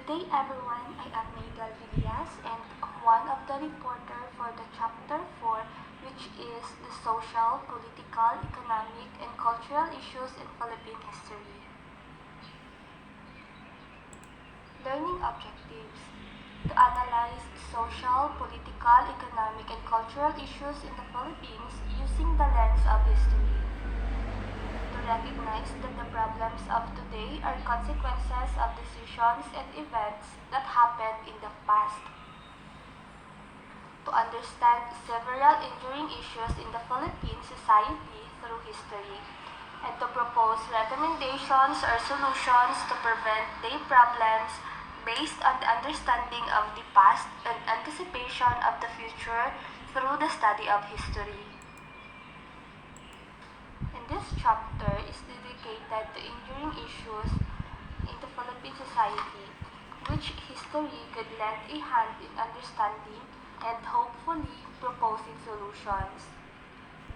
day everyone, I am Miguel Villas and one of the reporter for the Chapter 4 which is the social, political, economic, and cultural issues in Philippine history. Learning objectives: to analyze social, political, economic, and cultural issues in the Philippines using the lens of history. To recognize that the problems of today are consequences of decisions and events that happened in the past. To understand several enduring issues in the Philippine society through history, and to propose recommendations or solutions to prevent their problems based on the understanding of the past and anticipation of the future through the study of history. And this chapter is dedicated to enduring issues in the Philippine society, which history could lend a hand in understanding and hopefully proposing solutions.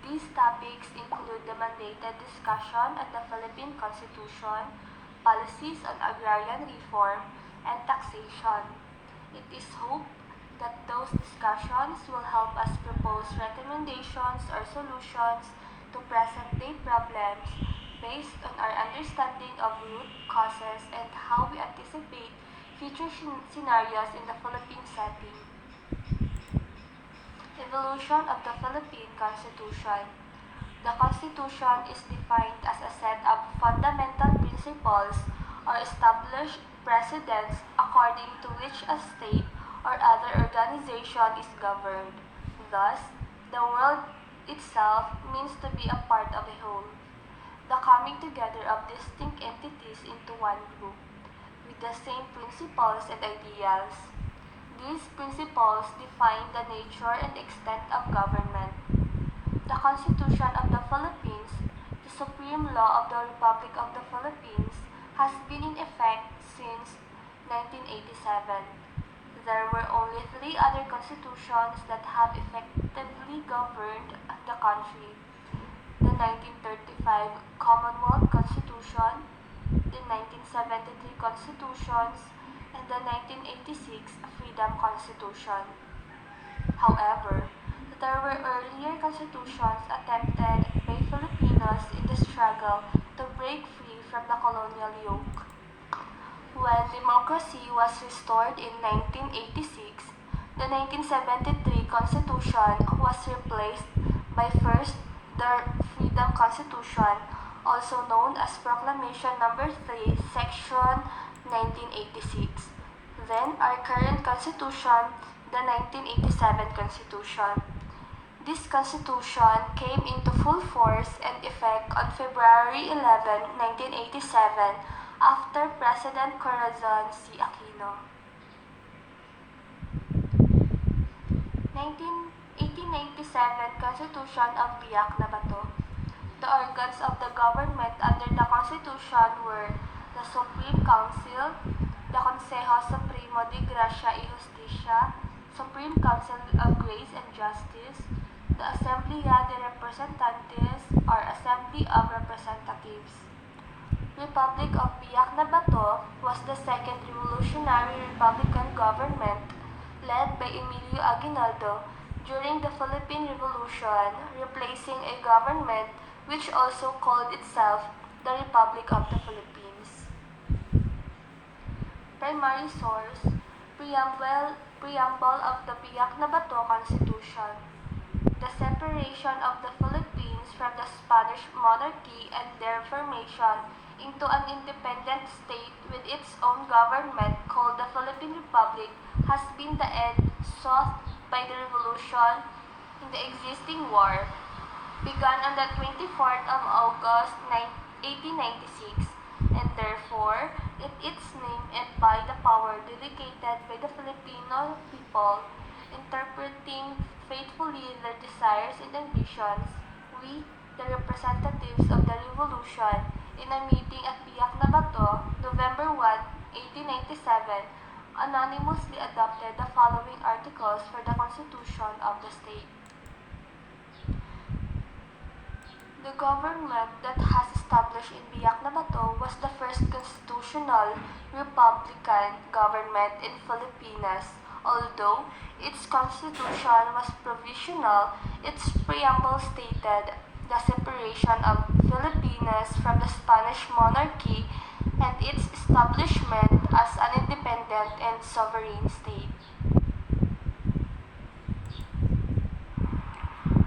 These topics include the mandated discussion on the Philippine Constitution, policies on agrarian reform, and taxation. It is hoped that those discussions will help us propose recommendations or solutions to present-day problems based on our understanding of root causes and how we anticipate future scenarios in the Philippine setting. Evolution of the Philippine Constitution. The Constitution is defined as a set of fundamental principles or established precedents according to which a state or other organization is governed. Thus, the world itself means to be a part of a whole, the coming together of distinct entities into one group, with the same principles and ideals. These principles define the nature and extent of government. The Constitution of the Philippines, the supreme law of the Republic of the Philippines, has been in effect since 1987. There were only three other constitutions that have effectively governed the country: the 1935 Commonwealth Constitution, the 1973 Constitutions, and the 1986 Freedom Constitution. However, there were earlier constitutions attempted by Filipinos in the struggle to break free from the colonial yoke. When democracy was restored in 1986, the 1973 Constitution was replaced by first the Freedom Constitution, also known as Proclamation Number 3, Section 1986. Then our current Constitution, the 1987 Constitution. This Constitution came into full force and effect on February 11, 1987, after President Corazon C. Aquino. 1897 Constitution of Biak na Bato. The organs of the government under the Constitution were the Supreme Council, the Consejo Supremo de Gracia y Justicia, Supreme Council of Grace and Justice, the Asamblea de Representantes or Assembly of Representatives. Republic of Biak na Bato was the second revolutionary republican government led by Emilio Aguinaldo during the Philippine Revolution, replacing a government which also called itself the Republic of the Philippines. Primary source: Preamble of the Biak na Bato Constitution. The separation of the Philippines from the Spanish monarchy and their formation into an independent state with its own government called the Philippine Republic has been the end sought by the revolution in the existing war, begun on the 24th of August 1896, and therefore its name and by the power delegated by the Filipino people, interpreting faithfully their desires and ambitions, we, the representatives of the revolution, in a meeting at Biak na Bato, November 1, 1897, anonymously adopted the following articles for the Constitution of the state. The government that has established in Biak na Bato was the first constitution constitutional republican government in Philippines. Although its constitution was provisional, its preamble stated the separation of Filipinas from the Spanish monarchy and its establishment as an independent and sovereign state.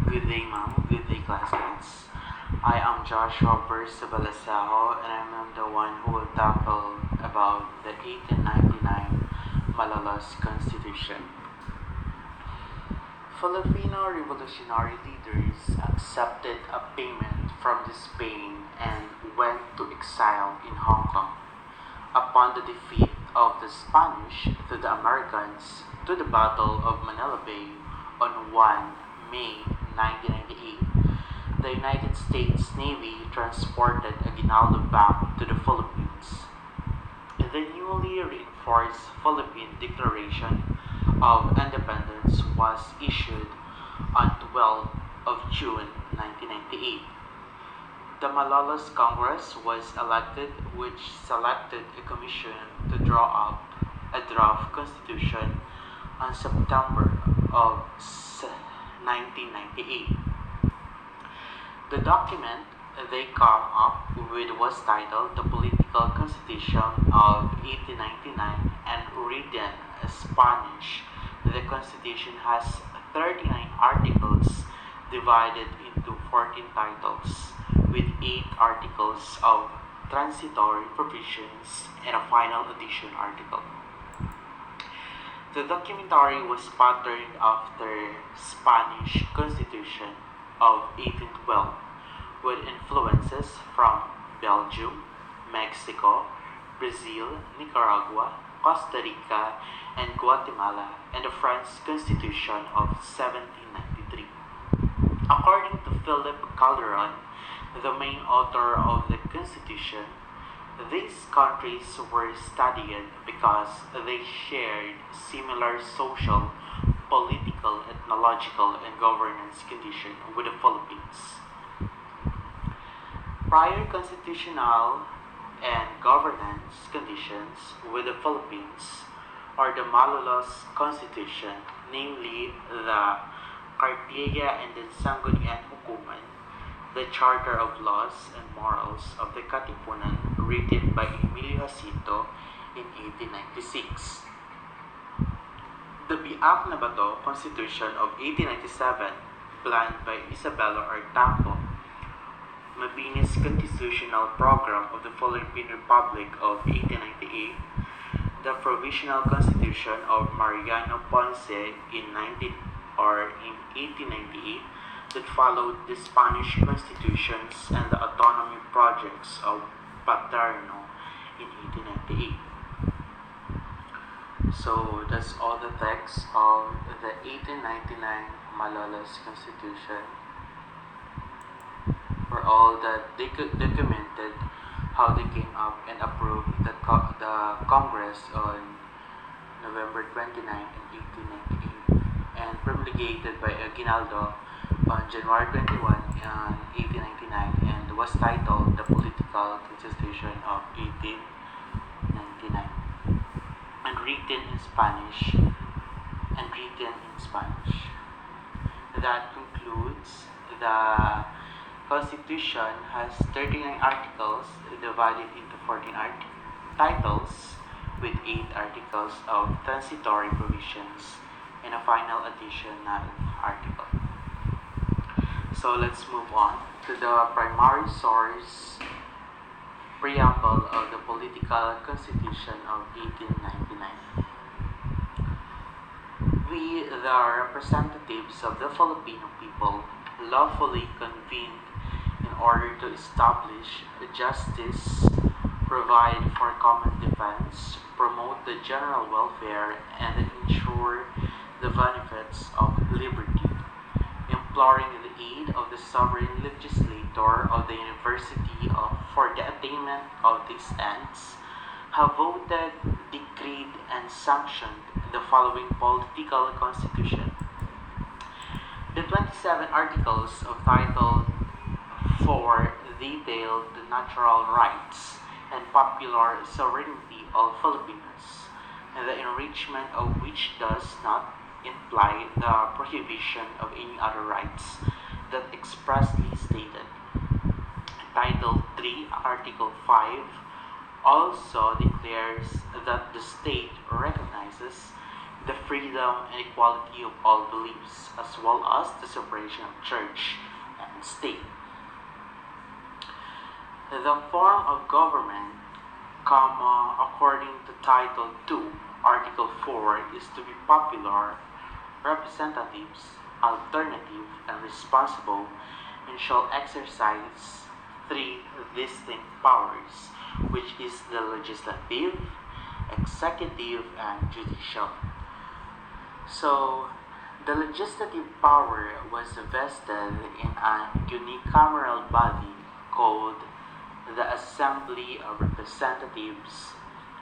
Good day, ma'am. Good day, classmates. I am Joshua Percival and I'm the one who will tackle about the 1899 Malolos Constitution. Filipino revolutionary leaders accepted a payment from Spain and went to exile in Hong Kong. Upon the defeat of the Spanish to the Americans to the Battle of Manila Bay on 1 May 1998, the United States Navy transported Aguinaldo back to the Philippines. The newly reinforced Philippine Declaration of Independence was issued on 12 of June 1998. The Malolos Congress was elected, which selected a commission to draw up a draft constitution on September of 1998. The document they come up with was titled the Political Constitution of 1899 and written in Spanish. The Constitution has 39 articles divided into 14 titles, with 8 articles of transitory provisions and a final addition article. The documentary was patterned after Spanish Constitution of 1812 with influences from Belgium, Mexico, Brazil, Nicaragua, Costa Rica, and Guatemala, and the French Constitution of 1793. According to Philip Calderon, the main author of the Constitution, these countries were studied because they shared similar social, political, ethnological, and governance conditions with the Philippines. Prior constitutional and governance conditions with the Philippines are the Malolos Constitution, namely the Cartilla and the Sangguniang Hukuman, the Charter of Laws and Morals of the Katipunan, written by Emilio Jacinto in 1896. The Biak na Bato Constitution of 1897, planned by Isabella Artaco, Mabini's Constitutional Program of the Philippine Republic of 1898, the Provisional Constitution of Mariano Ponce in 1898, that followed the Spanish constitutions and the autonomy projects of Paterno in 1898. So that's all the text of the 1899 Malolos Constitution, for all that they documented how they came up and approved the Congress on November 29 in 1898 and promulgated by Aguinaldo on January 21 in 1899 and was titled the Political Constitution of 1899 and written in Spanish. That concludes the Constitution has 39 articles divided into 14 titles with 8 articles of transitory provisions and a final additional article. So let's move on to the primary source preamble of the Political Constitution of 1899. We, the representatives of the Filipino people, lawfully convened in order to establish justice, provide for common defense, promote the general welfare, and ensure the benefits of liberty, imploring the aid of the sovereign legislator of the University for the attainment of these ends, have voted, decreed, and sanctioned the following political constitution. The 27 articles of Title 4 detail the natural rights and popular sovereignty of Filipinos, and the enrichment of which does not imply the prohibition of any other rights that expressly stated. Title 3, Article 5 also declares that the state recognizes the freedom and equality of all beliefs, as well as the separation of church and state. The form of government, according to Title 2, Article 4, is to be popular, representatives, alternative, and responsible, and shall exercise three distinct powers, which is the legislative, executive, and judicial. So, the legislative power was vested in a unicameral body called the Assembly of Representatives,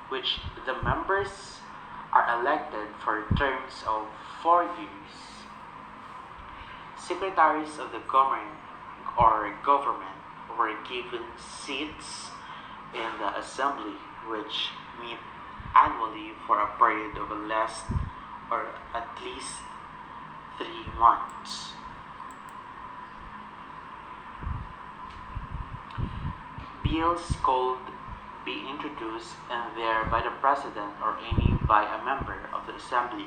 which the members are elected for terms of 4 years. Secretaries of the government were given seats in the assembly, which meet annually for a period of less or at least 3 months. Bills could be introduced and there by the president or any by a member of the assembly.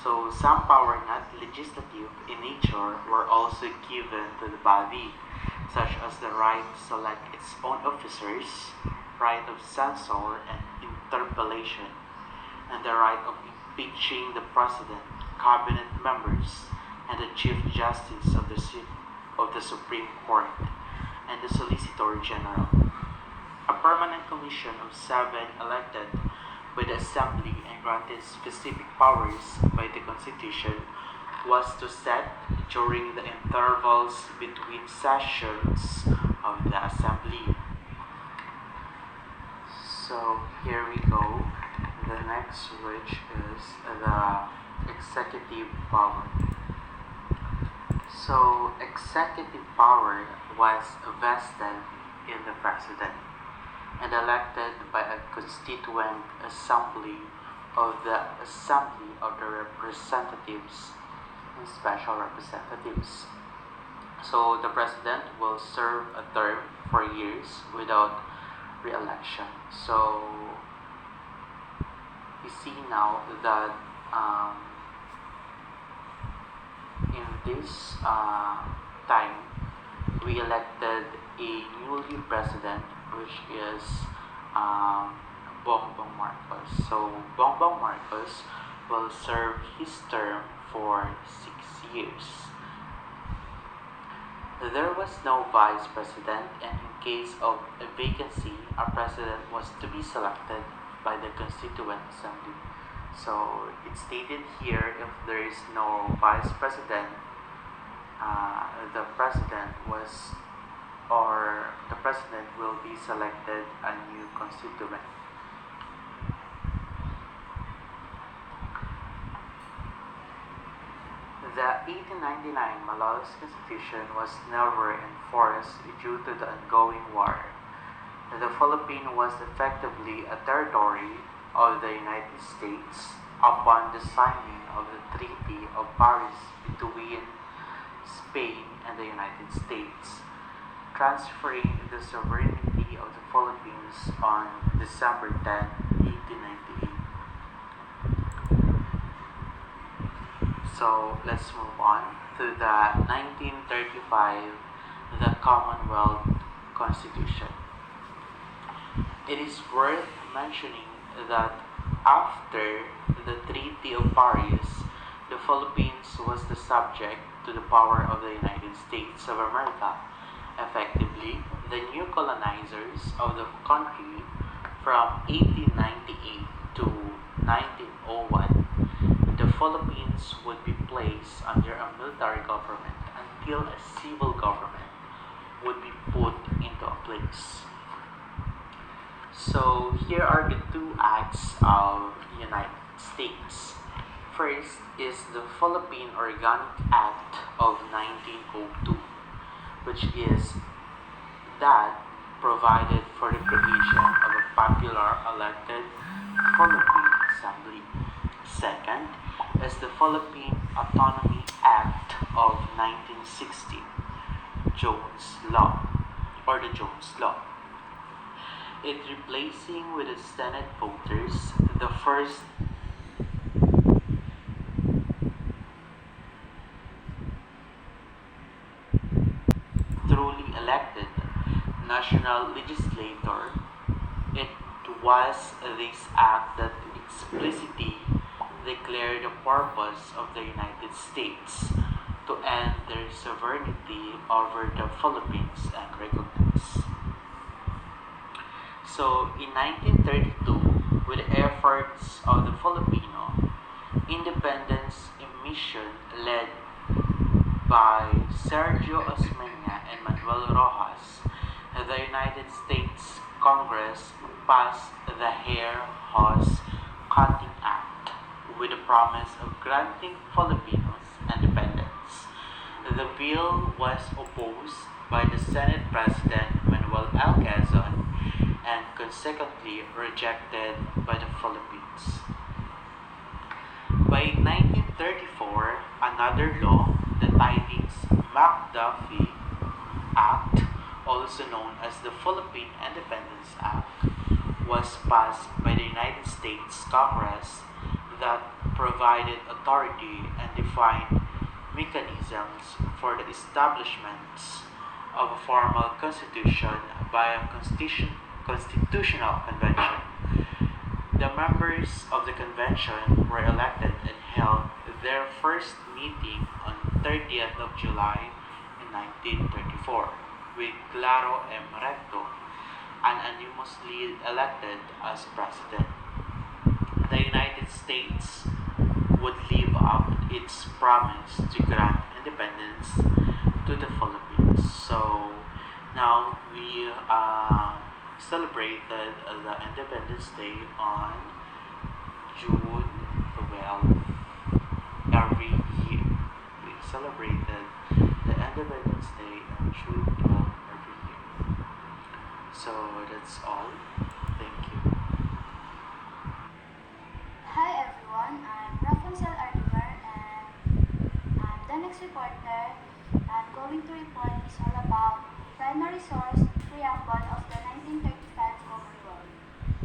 So some power not legislative in nature were also given to the body, such as the right to select its own officers, right of censure and interpellation, and the right of impeaching the president, cabinet members, and the chief justice of the Supreme Court, and the Solicitor General. A permanent commission of 7 elected by the Assembly and granted specific powers by the Constitution was to set during the intervals between sessions of the Assembly. So here we go. The next, which is the executive power. So executive power was vested in the president and elected by a constituent assembly of the Assembly of the Representatives and Special Representatives. So the president will serve a term for years without re-election. So we see now that in this time we elected a newly president, which is Bongbong Marcos. So Bongbong Marcos will serve his term for 6 years. There was no vice president, and in case of a vacancy, a president was to be selected by the Constituent Assembly. So it's stated here, if there is no vice president, the president will be selected a new constituent. The 1899 Malolos Constitution was never enforced due to the ongoing war. The Philippines was effectively a territory of the United States upon the signing of the Treaty of Paris between Spain and the United States, transferring the sovereignty of the Philippines on December 10, 1898. So let's move on to the 1935, the Commonwealth Constitution. It is worth mentioning that after the Treaty of Paris, the Philippines was the subject to the power of the United States of America. Effectively, the new colonizers of the country from 1898 to 1901, the Philippines would be placed under a military government until a civil government would be put into place. So here are the 2 acts of United States. First is the Philippine Organic Act of 1902, which is that provided for the creation of a elected Philippine Assembly. Second is the Philippine Autonomy Act of 1960, Jones Law, or the Jones Law. It replacing with the Senate voters the first truly elected national legislator. It was this act that explicitly declared the purpose of the United States to end their sovereignty over the Philippines and recognize. So, in 1932, with the efforts of the Filipino independence mission led by Sergio Osmeña and Manuel Rojas, the United States Congress passed the Hare-Hawes Cutting Act with the promise of granting Filipinos independence. The bill was opposed by the Senate President Manuel L. Quezon and consequently rejected by the Philippines. By 1934, another law, the Tidings-McDuffie Act, also known as the Philippine Independence Act, was passed by the United States Congress that provided authority and defined mechanisms for the establishment of a formal constitution by a constitutional convention. The members of the convention were elected and held their first meeting on 30th of July in 1934 with Claro M. Recto unanimously elected as president. The United States would live up its promise to grant independence to the Philippines. So now we celebrated the Independence Day on June 12th every year. We celebrated the Independence Day on June 12th every year. So that's all. Thank you. Hi everyone, I'm Rapunzel Arthur and I'm the next reporter. I'm going to report is all about primary source preamble of the 1935 Commonwealth.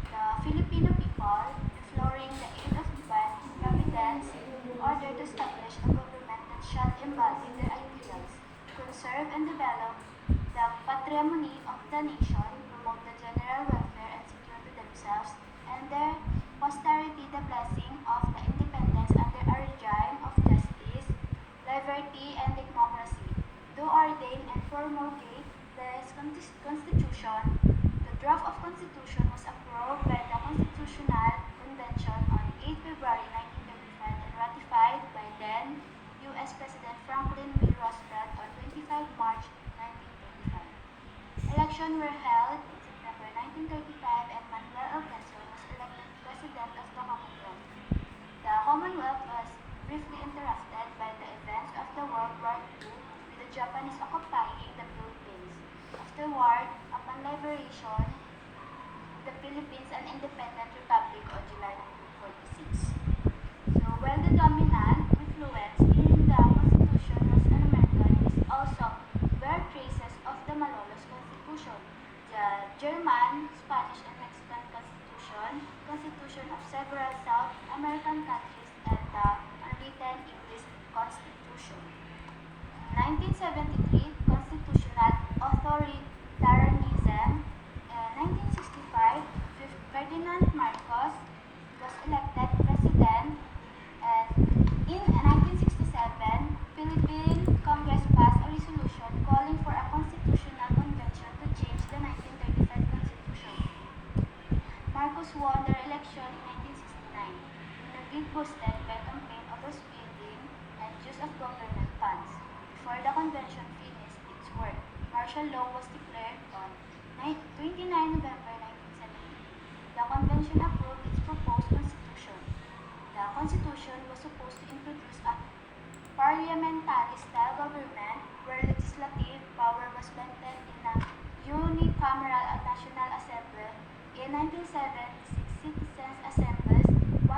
The Filipino people, imploring the aid of divine providence in order to establish a government that shall embody their ideals, conserve and develop the patrimony of the nation, promote the general welfare and secure to themselves and their posterity the blessing of the independence under a regime of justice, liberty, and democracy. Do ordain and promulgate this Constitution. The draft of Constitution was approved by the Constitutional Convention on 8 February 1935 and ratified by then U.S. President Franklin B. Roosevelt on 25 March 1935. Elections were held in September 1935 and Manuel L. Quezon was elected President of the Commonwealth. The Commonwealth was briefly interrupted by the events of the World War II with the Japanese occupying the Philippines. Afterward, upon liberation, the Philippines an independent republic on July 1946. So, while the dominant influence in the Constitution was an American, is also were traces of the Malolos Constitution, the German, Spanish, and Mexican Constitution of several South American countries, and the unwritten English Constitution. 1973, Constitutional Authoritarianism. 1965, Ferdinand Marcos was elected president, and in 1967, Philippine Congress passed a resolution calling for a constitutional convention to change the 1935 Constitution. Marcos won the election in 1969, in a bid boosted by campaign overspending and use of government funds. Before the convention finished its work, martial law was declared on 29 November 1970. The convention approved its proposed constitution. The constitution was supposed to introduce a parliamentary-style government where legislative power was vested in a unicameral National Assembly. In 1976,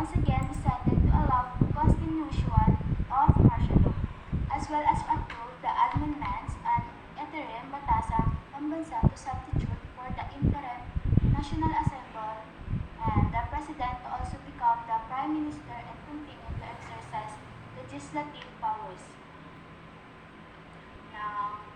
once again decided to allow continuation of martial law, as well as approve the amendments and interim Batasang Pambansa to substitute for the interim National Assembly, and the President to also become the Prime Minister and continue to exercise legislative powers. Now,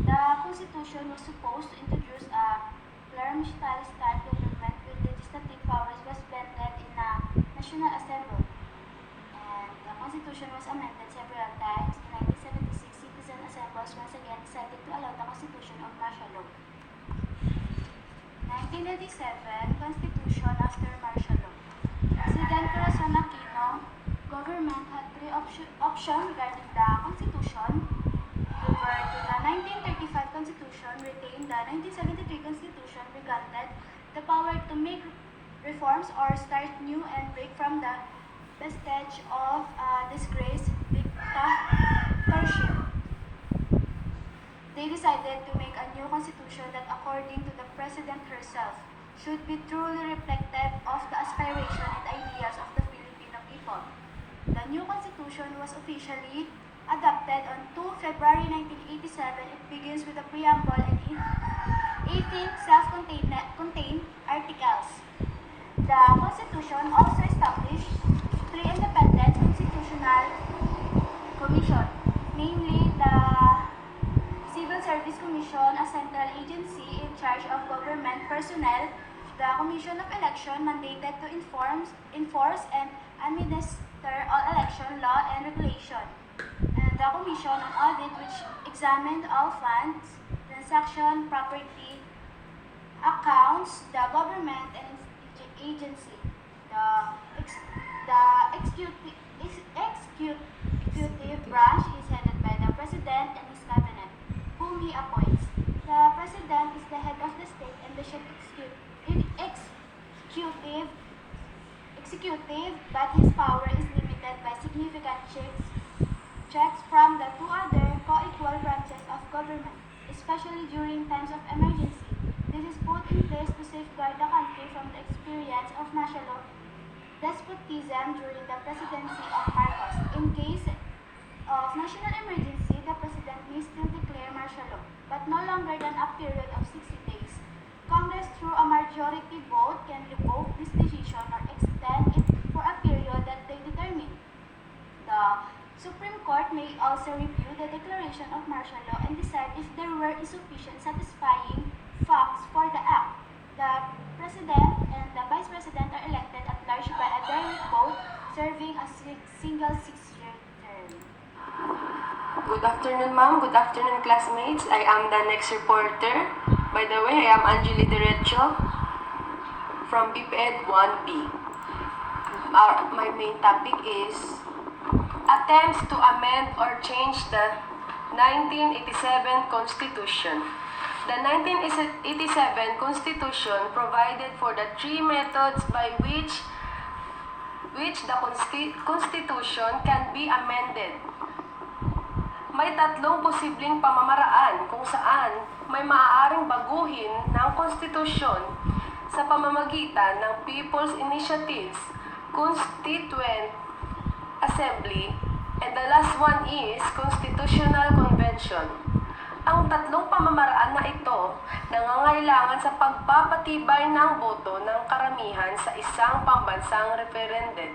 the Constitution was supposed to introduce a pluralist style government with legislative powers was blended in a National Assembly. And the Constitution was amended several times. In 1976, citizen assemblies once again decided to allow the Constitution of martial law. 1987, Constitution after martial law. President Corazon Aquino, government had three options regarding the Constitution. Referred to the 1935 Constitution, retained the 1973 Constitution, granted the power to make reforms or start new and break from the vestige of disgraced dictatorship. They decided to make a new constitution that, according to the President herself, should be truly reflective of the aspiration and ideas of the Filipino people. The new constitution was officially adopted on 2 February 1987. It begins with a preamble and 18 self-contained articles. The Constitution also established 3 independent constitutional commissions, namely the Civil Service Commission, a central agency in charge of government personnel, the Commission of Election, mandated to enforce and administer all election law and regulation, and the Commission on Audit, which examined all funds, transaction, property, accounts, the government and agency. The executive branch is headed by the President and his cabinet, whom he appoints. The President is the head of the state and the chief executive, but his power is limited by significant checks from the 2 other co-equal branches of government, especially during times of emergency. This is put in place to safeguard the country from the experience of national despotism during the presidency of Marcos. In case of national emergency, the President may still declare martial law, but no longer than a period of 60 days. Congress, through a majority vote, can revoke this decision or extend it for a period that they determine. The Supreme Court may also review the declaration of martial law and decide if there were insufficient satisfying facts for the act. The President and the Vice President are elected at large by a direct vote, serving a single 6-year term. Good afternoon, ma'am. Good afternoon, classmates. I am the next reporter. By the way, I am Angeli Derecho from BPED 1B. My main topic is attempts to amend or change the 1987 Constitution. The 1987 Constitution provided for the 3 methods by which the Constitution can be amended. May 3 posibleng pamamaraan kung saan may maaaring baguhin ng konstitusyon sa pamamagitan ng People's Initiatives, Constituent Assembly, and the last one is Constitutional Convention. Ang 3 pamamaraan na ito nangangailangan sa pagpapatibay ng boto ng karamihan sa isang pambansang referendum.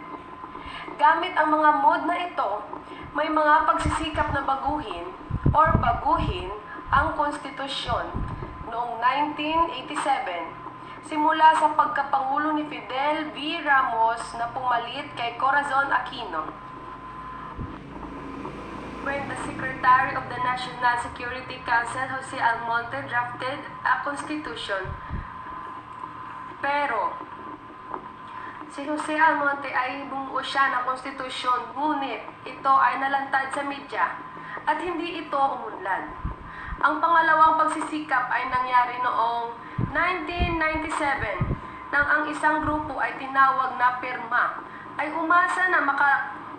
Gamit ang mga mode na ito, may mga pagsisikap na baguhin ang konstitusyon noong 1987 simula sa pagkapangulo ni Fidel V. Ramos na pumalit kay Corazon Aquino. When the Secretary of the National Security Council, Jose Almonte, drafted a constitution. Pero, si Jose Almonte ay bumuo siya ng konstitusyon, ngunit ito ay nalantad sa media at hindi ito umunlad. Ang pangalawang pagsisikap ay nangyari noong 1997 nang ang isang grupo ay tinawag na PIRMA ay umasa na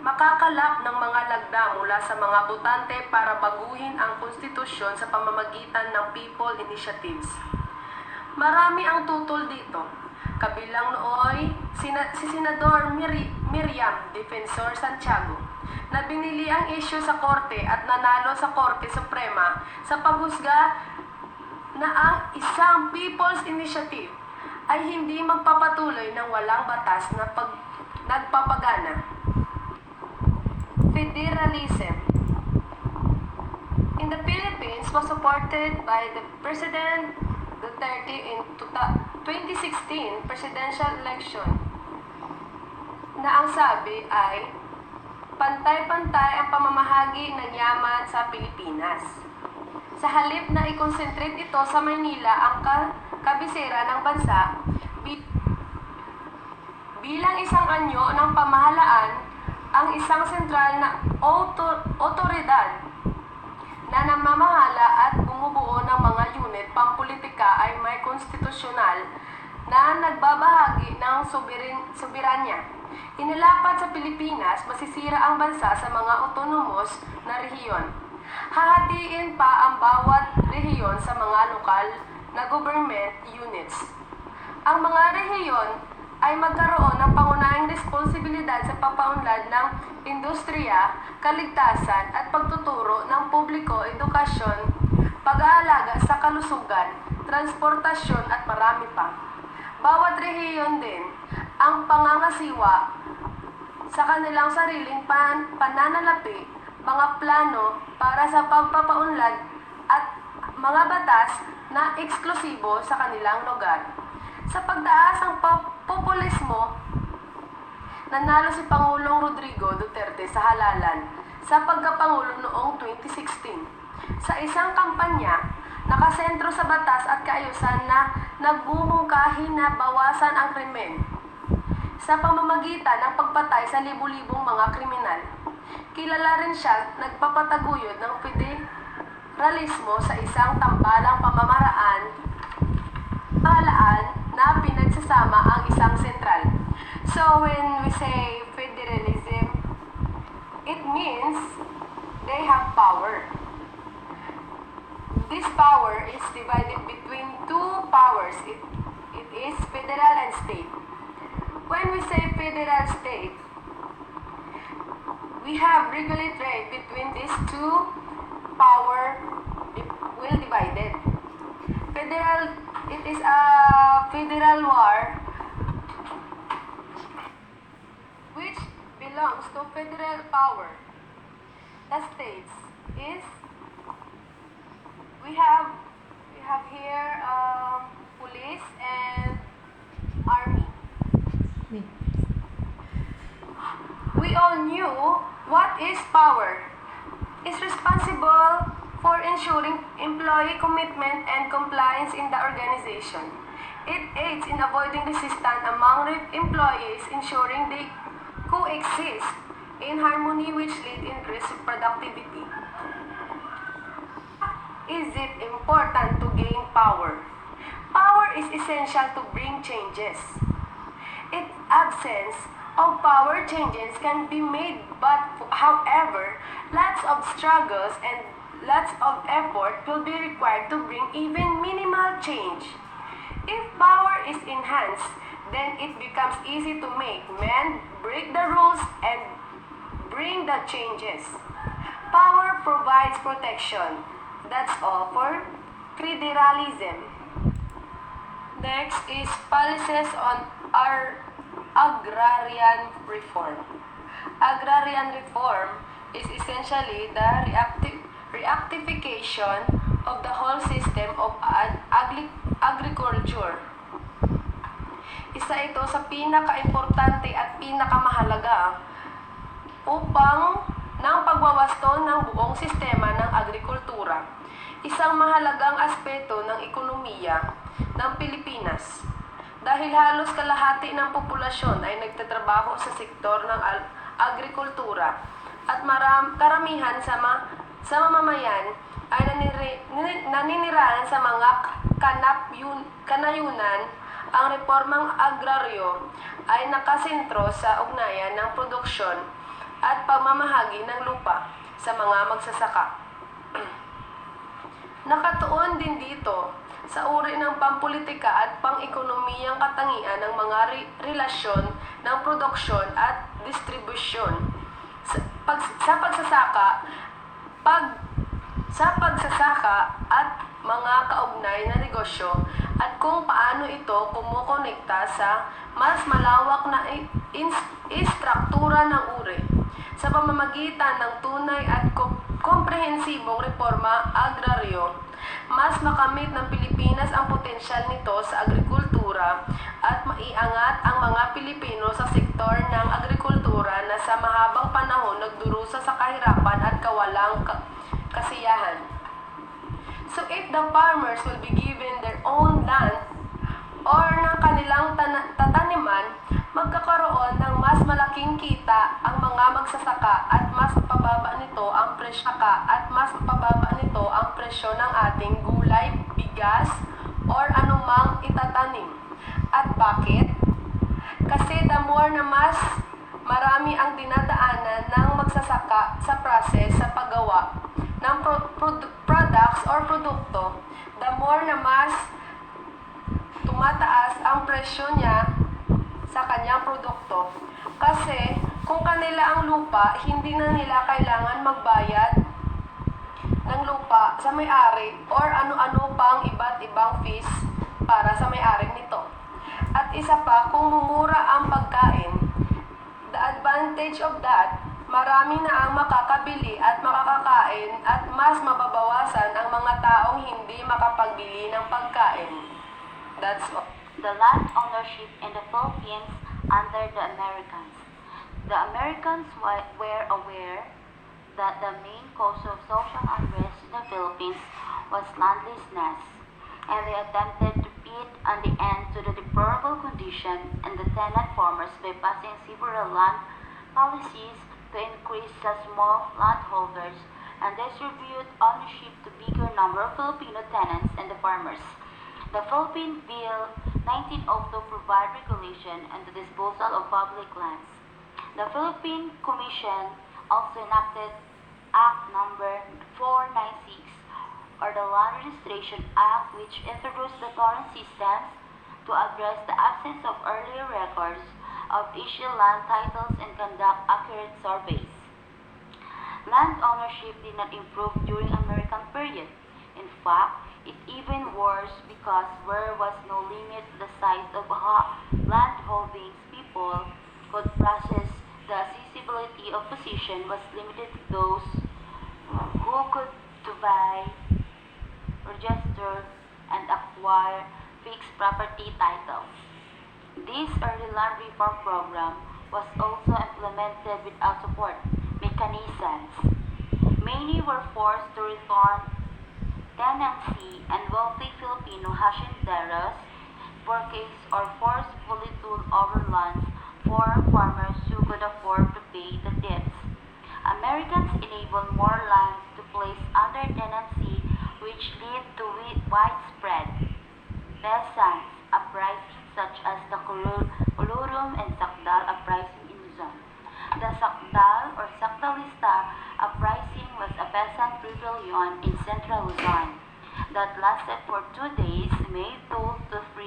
makakalap ng mga lagda mula sa mga botante para baguhin ang konstitusyon sa pamamagitan ng People Initiatives. Marami ang tutol dito, kabilang nooy si Senador Miriam Defensor Santiago na binili ang issue sa korte at nanalo sa Korte Suprema sa paghusga na ang isang People's Initiative ay hindi magpapatuloy ng walang batas na nagpapagana. Federalism in the Philippines was supported by the President Duterte in 2016 presidential election na ang sabi ay pantay-pantay ang pamamahagi ng yaman sa Pilipinas. Sa halip na i-concentrate ito sa Maynila ang kabisera ng bansa bilang isang anyo ng pamahalaan, ang isang sentral na otoridad na namamahala at bumubuo ng mga unit pampolitika ay may konstitusyonal na nagbabahagi ng soberanya. Inilapat sa Pilipinas, masisira ang bansa sa mga autonomous na rehiyon. Hahatiin pa ang bawat rehiyon sa mga lokal na government units. Ang mga rehiyon ay magkaroon ng pangunahing responsibilidad sa papaunlad ng industriya, kaligtasan at pagtuturo ng publiko, edukasyon, pag-aalaga sa kalusugan, transportasyon at marami pa. Bawat rehiyon din ang pangangasiwa sa kanilang sariling pananalapi, mga plano para sa pagpapaunlad at mga batas na eksklusibo sa kanilang lugar. Sa pagtaas ng populismo, nanalo si Pangulong Rodrigo Duterte sa halalan sa pagkapangulo noong 2016. Sa isang kampanya, nakasentro sa batas at kaayusan na nagmumungkahi na bawasan ang krimen sa pamamagitan ng pagpatay sa libu-libong mga kriminal. Kilala rin siya nagpapataguyod ng federalismo sa isang tambalang pamamaraan na pinagsasama ang isang sentral. So when we say federalism, it means they have power. This power is divided between two powers. It is federal and state. When we say federal state, we have regulatory between these two power will divided. It is a federal war which belongs to federal power. The states is we have here police and army. We all knew what is power. Is responsible for ensuring employee commitment and compliance in the organization. It aids in avoiding resistance among employees, ensuring they coexist in harmony which lead increased productivity. Is it important to gain power? Power is essential to bring changes. Its absence of power changes can be made, but however, lots of struggles and lots of effort will be required to bring even minimal change. If power is enhanced, then it becomes easy to make men break the rules and bring the changes. Power provides protection. That's all for federalism. Next is policies on our agrarian reform. Agrarian reform is essentially the reactification of the whole system of agriculture. Isa ito sa pinaka-importante at pinakamahalaga upang ng pagwawasto ng buong sistema ng agrikultura. Isang mahalagang aspeto ng ekonomiya ng Pilipinas. Dahil halos kalahati ng populasyon ay nagtatrabaho sa sektor ng agrikultura at karamihan sa mamamayan ay naninirahan sa mga kanayunan, ang reformang agraryo ay nakasentro sa ugnayan ng produksyon at pamamahagi ng lupa sa mga magsasaka. Nakatuon din dito sa uri ng pampolitika at pang-ekonomiyang katangian ng mga relasyon ng produksyon at distribusyon. Sa pagsasaka at mga kaugnay na negosyo at kung paano ito kumukonekta sa mas malawak na istruktura ng uri sa pamamagitan ng tunay at komprehensibong reforma agraryo. Mas makamit ng Pilipinas ang potensyal nito sa agrikultura at maiangat ang mga Pilipino sa sektor ng agrikultura na sa mahabang panahon nagdurusa sa kahirapan at kawalang kasiyahan. So if the farmers will be given their own land or ng kanilang tataniman, magkakaroon ng mas malaking kita ang mga magsasaka at mas mapababa nito ang presyo ng ating gulay, bigas, or anumang itatanim. At bakit? Kasi the more na mas marami ang dinadaanan ng magsasaka sa process sa paggawa ng products or produkto, the more na mas tumataas ang presyo niya sa kanyang produkto. Kasi kung kanila ang lupa, hindi na nila kailangan magbayad ng lupa sa may-ari or ano-ano pang iba't ibang fees para sa may-ari nito. At isa pa, kung mumura ang pagkain, the advantage of that, marami na ang makakabili at makakakain at mas mababawasan ang mga taong hindi makapagbili ng pagkain. That's all. The land ownership in the Philippines under the Americans. The Americans were aware that the main cause of social unrest in the Philippines was landlessness, and they attempted to put an end to the deplorable condition in the tenant farmers by passing several land policies to increase the small landholders and distribute ownership to bigger number of Filipino tenants and the farmers. The Philippine Bill 1902 provide regulation and the disposal of public lands. The Philippine Commission also enacted Act Number 496 or the Land Registration Act, which introduced the torrent systems to address the absence of earlier records of issued land titles and conduct accurate surveys. Land ownership did not improve during American period. In fact, it even worse because there was no limit to the size of land holdings people could process. The accessibility of possession was limited to those who could to buy, register, and acquire fixed property titles. This early land reform program was also implemented without support mechanisms. Many were forced to return tenancy, and wealthy Filipino hacienderos purchased or forcefully took over lands for farmers who could afford to pay the debts. Americans enabled more lands to place under tenancy, which led to widespread peasants uprisings such as the Colorum and Sakdal uprising in Luzon. The Sakdal or Sakdalista uprising was a peasant rebellion in central Luzon that lasted for 2 days, May 2 to 3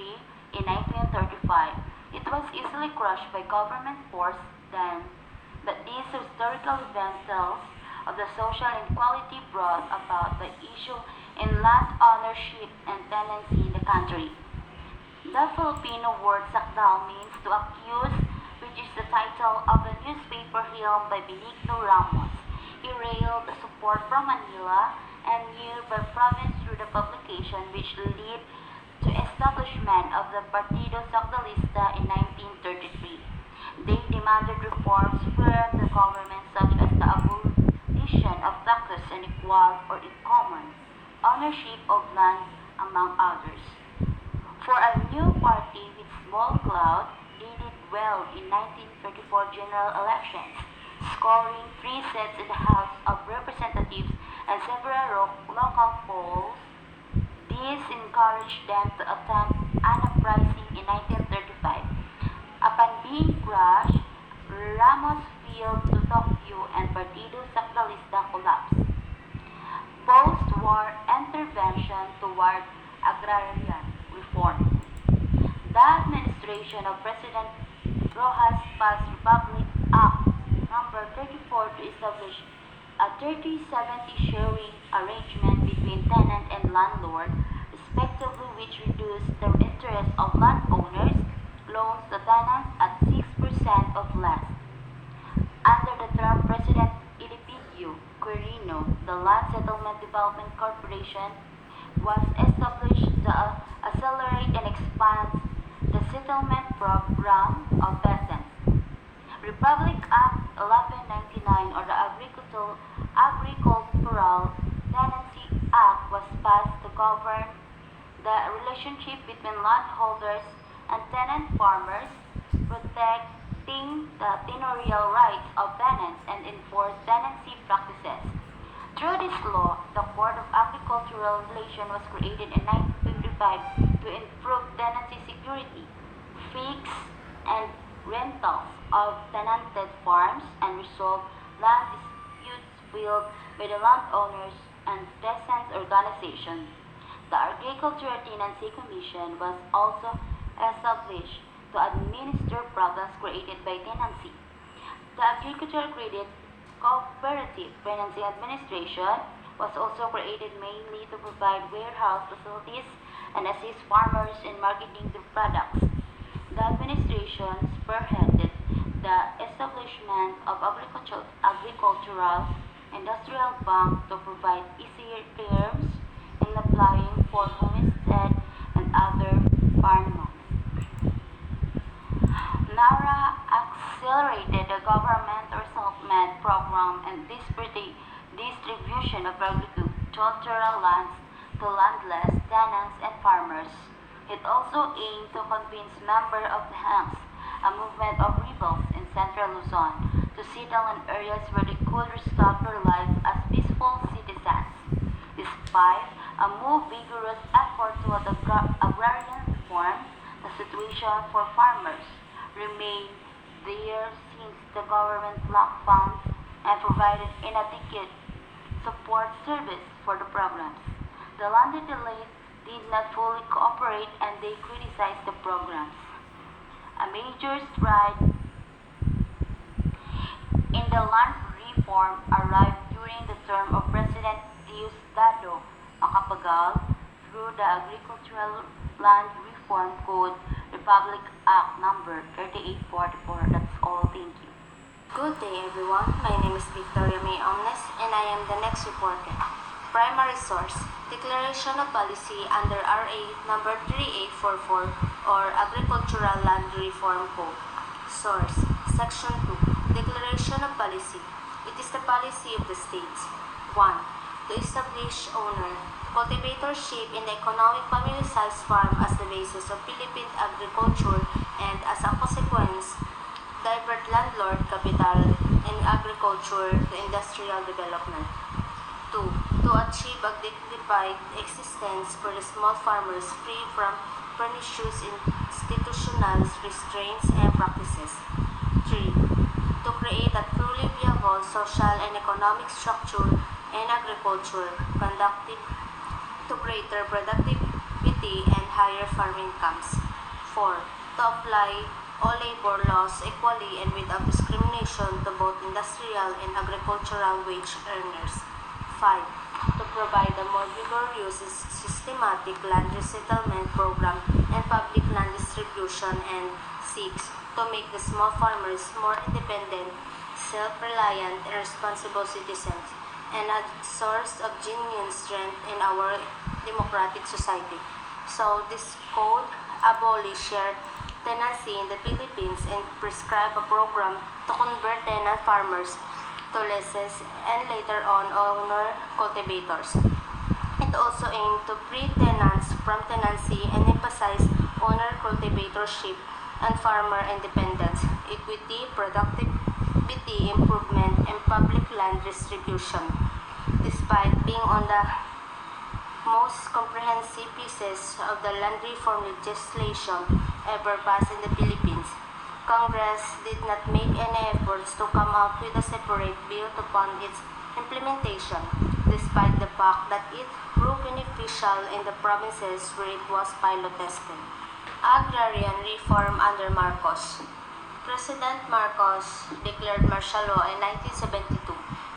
in 1935. It was easily crushed by government force then, but these historical events of the social inequality brought about the issue in land ownership and tenancy in the country. The Filipino word sakdal means to accuse, which is the title of the newspaper helmed by Benigno Ramos. He railed the support from Manila and nearby province through the publication, which led to establishment of the Partido Sakdalista in 1933. They demanded reforms from the government such as the abolition of taxes and equal or in common ownership of land, among others. For a new party with small clout, they did well in 1934 general elections, scoring 3 seats in the House of Representatives and several local polls. This encouraged them to attempt an uprising in 1935. Upon being crushed, Ramos fled to Tokyo and Partido Sakdalista collapsed. Post-war intervention toward agrarian reform. The administration of President Rojas passed Republic Act number 34 to establish a 30-70 sharing arrangement between tenant and landlord, respectively, which reduced the interest of landowners loans to tenants at 6% of less. Under the term President Elipidio Quirino, the Land Settlement Development Corporation was established to accelerate and expand the settlement program of peasants. Republic Act 1199 or the Agricultural Tenancy Act was passed to govern the relationship between landholders and tenant farmers, protecting the tenurial rights of tenants and enforce tenancy practices. Through this law, the Court of Agricultural Relation was created in 1955 to improve tenancy security, fix and rentals of tenanted farms, and resolve land disputes filed by the landowners and peasants organizations. The Agricultural Tenancy Commission was also established to administer problems created by tenancy. The Agricultural Credit Cooperative Financing Administration was also created mainly to provide warehouse facilities and assist farmers in marketing their products. The administration spearheaded the establishment of Agricultural Industrial Bank to provide easier terms in applying for homestead and other farm loans. NARA accelerated the government resettlement program and distribution of agricultural lands to landless tenants and farmers. It also aimed to convince members of the Hanks, a movement of rebels in central Luzon, to settle in areas where they could restore their lives as peaceful citizens. Despite a more vigorous effort toward agrarian reform, the situation for farmers remained there since the government lacked funds and provided inadequate support service for the programs. The landed elite did not fully cooperate and they criticized the programs. A major stride in the land reform arrived during the term of President Diosdado Macapagal through the Agricultural Land Reform Code, Republic Act number 3844. That's all. Thank you. Good day everyone, my name is Victoria May Omnes and I am the next reporter. Primary source, Declaration of Policy under RA number 3844 or Agricultural Land Reform Code. Source, Section 2, Declaration of Policy. It is the policy of the states. 1. To establish owner, cultivatorship in the economic family-sized farm as the basis of Philippine agriculture and as a consequence, divert landlord capital in agriculture to industrial development. 2. To achieve a dignified existence for the small farmers free from pernicious institutional restraints and practices. 3. To create a truly viable social and economic structure in agriculture conducive to greater productivity and higher farm incomes. 4. To apply all labor laws equally and without discrimination to both industrial and agricultural wage earners. 5. To provide a more vigorous systematic land resettlement program and public land distribution. And 6. To make the small farmers more independent, self-reliant, and responsible citizens, and a source of genuine strength in our democratic society. So this code abolished shared tenancy in the Philippines and prescribed a program to convert tenant farmers to lessees and later on owner cultivators. It also aimed to free tenants from tenancy and emphasize owner cultivatorship and farmer independence, equity, productivity improvement, and public land distribution. Despite being on the most comprehensive pieces of the land reform legislation ever passed in the Philippines, Congress did not make any efforts to come up with a separate bill to fund its implementation. despite the fact that it proved beneficial in the provinces where it was pilot tested. Agrarian reform under Marcos. President Marcos declared martial law in 1972,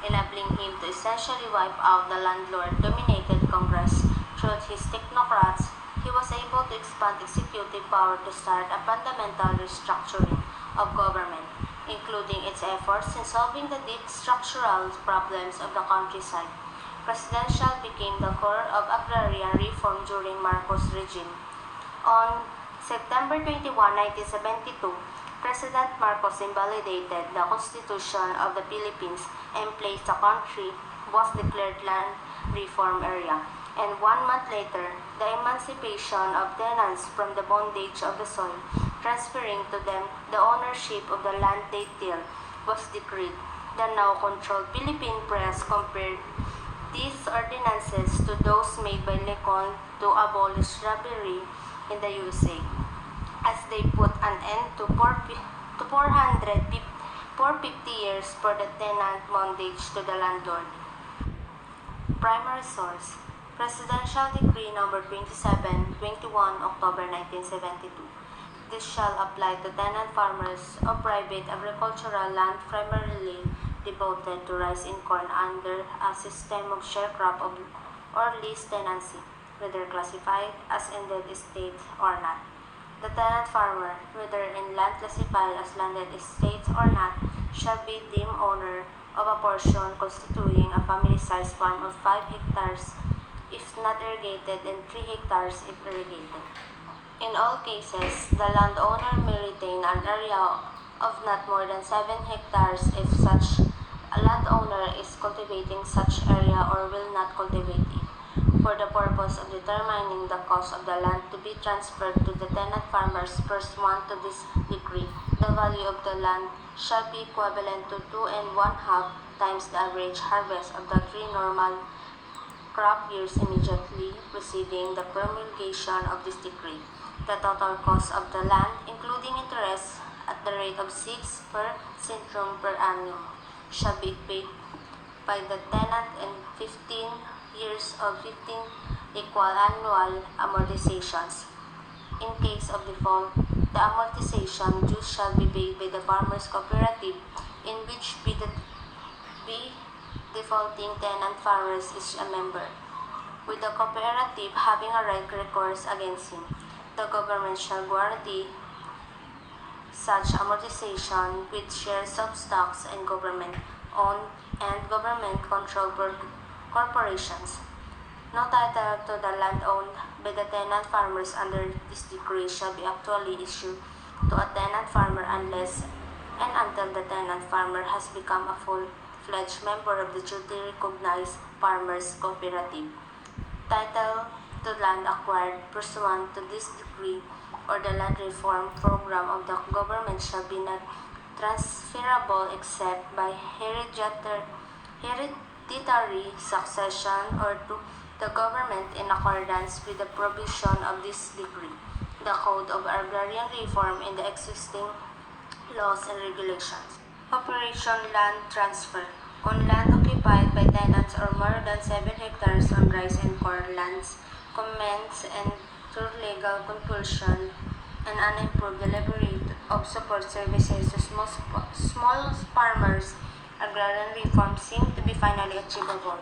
enabling him to essentially wipe out the landlord-dominated Congress. Through his technocrats, he was able to expand executive power to start a fundamental restructuring of government, including its efforts in solving the deep structural problems of the countryside. Presidential became the core of agrarian reform during Marcos' regime. On September 21, 1972, President Marcos invalidated the Constitution of the Philippines and placed the country was declared land reform area. And 1 month later, the emancipation of tenants from the bondage of the soil, transferring to them the ownership of the land they till, was decreed. The now controlled Philippine press compared these ordinances to those made by Lincoln to abolish robbery in the USA, as they put an end to 450 years for the tenant bondage to the landlord. Primary source: Presidential Decree Number 27, 21 October 1972. This shall apply to tenant farmers of private agricultural land primarily devoted to rice and corn under a system of sharecrop or lease tenancy, whether classified as landed estate or not. The tenant farmer, whether in land classified as landed estate or not, shall be deemed owner of a portion constituting a family-sized farm of 5 hectares if not irrigated and 3 hectares if irrigated. In all cases, the landowner may retain an area of not more than 7 hectares if such a landowner is cultivating such area or will not cultivate it. For the purpose of determining the cost of the land to be transferred to the tenant farmers pursuant to this decree, the value of the land shall be equivalent to 2.5 times the average harvest of the 3 normal crop years immediately preceding the promulgation of this decree. The total cost of the land, including interest at the rate of 6 per centum per annum, shall be paid by the tenant in 15 years of 15 equal annual amortizations. In case of default, the amortization due shall be paid by the farmers' cooperative in which the defaulting tenant farmers is a member, with the cooperative having a right recourse against him. The government shall guarantee such amortization with shares of stocks and government-owned and government-controlled corporations. No title to the land owned by the tenant farmers under this decree shall be actually issued to a tenant farmer unless and until the tenant farmer has become a full-fledged member of the duly recognized farmers cooperative. Title to land acquired pursuant to this decree or the land reform program of the government shall be not transferable except by hereditary succession or to the government in accordance with the provision of this decree, the Code of Agrarian Reform, and the existing laws and regulations. Operation Land Transfer. On land occupied by tenants or more than 7 hectares on rice and corn lands, commence and through legal compulsion and unimproved delivery of support services to small farmers, agrarian reform seemed to be finally achievable.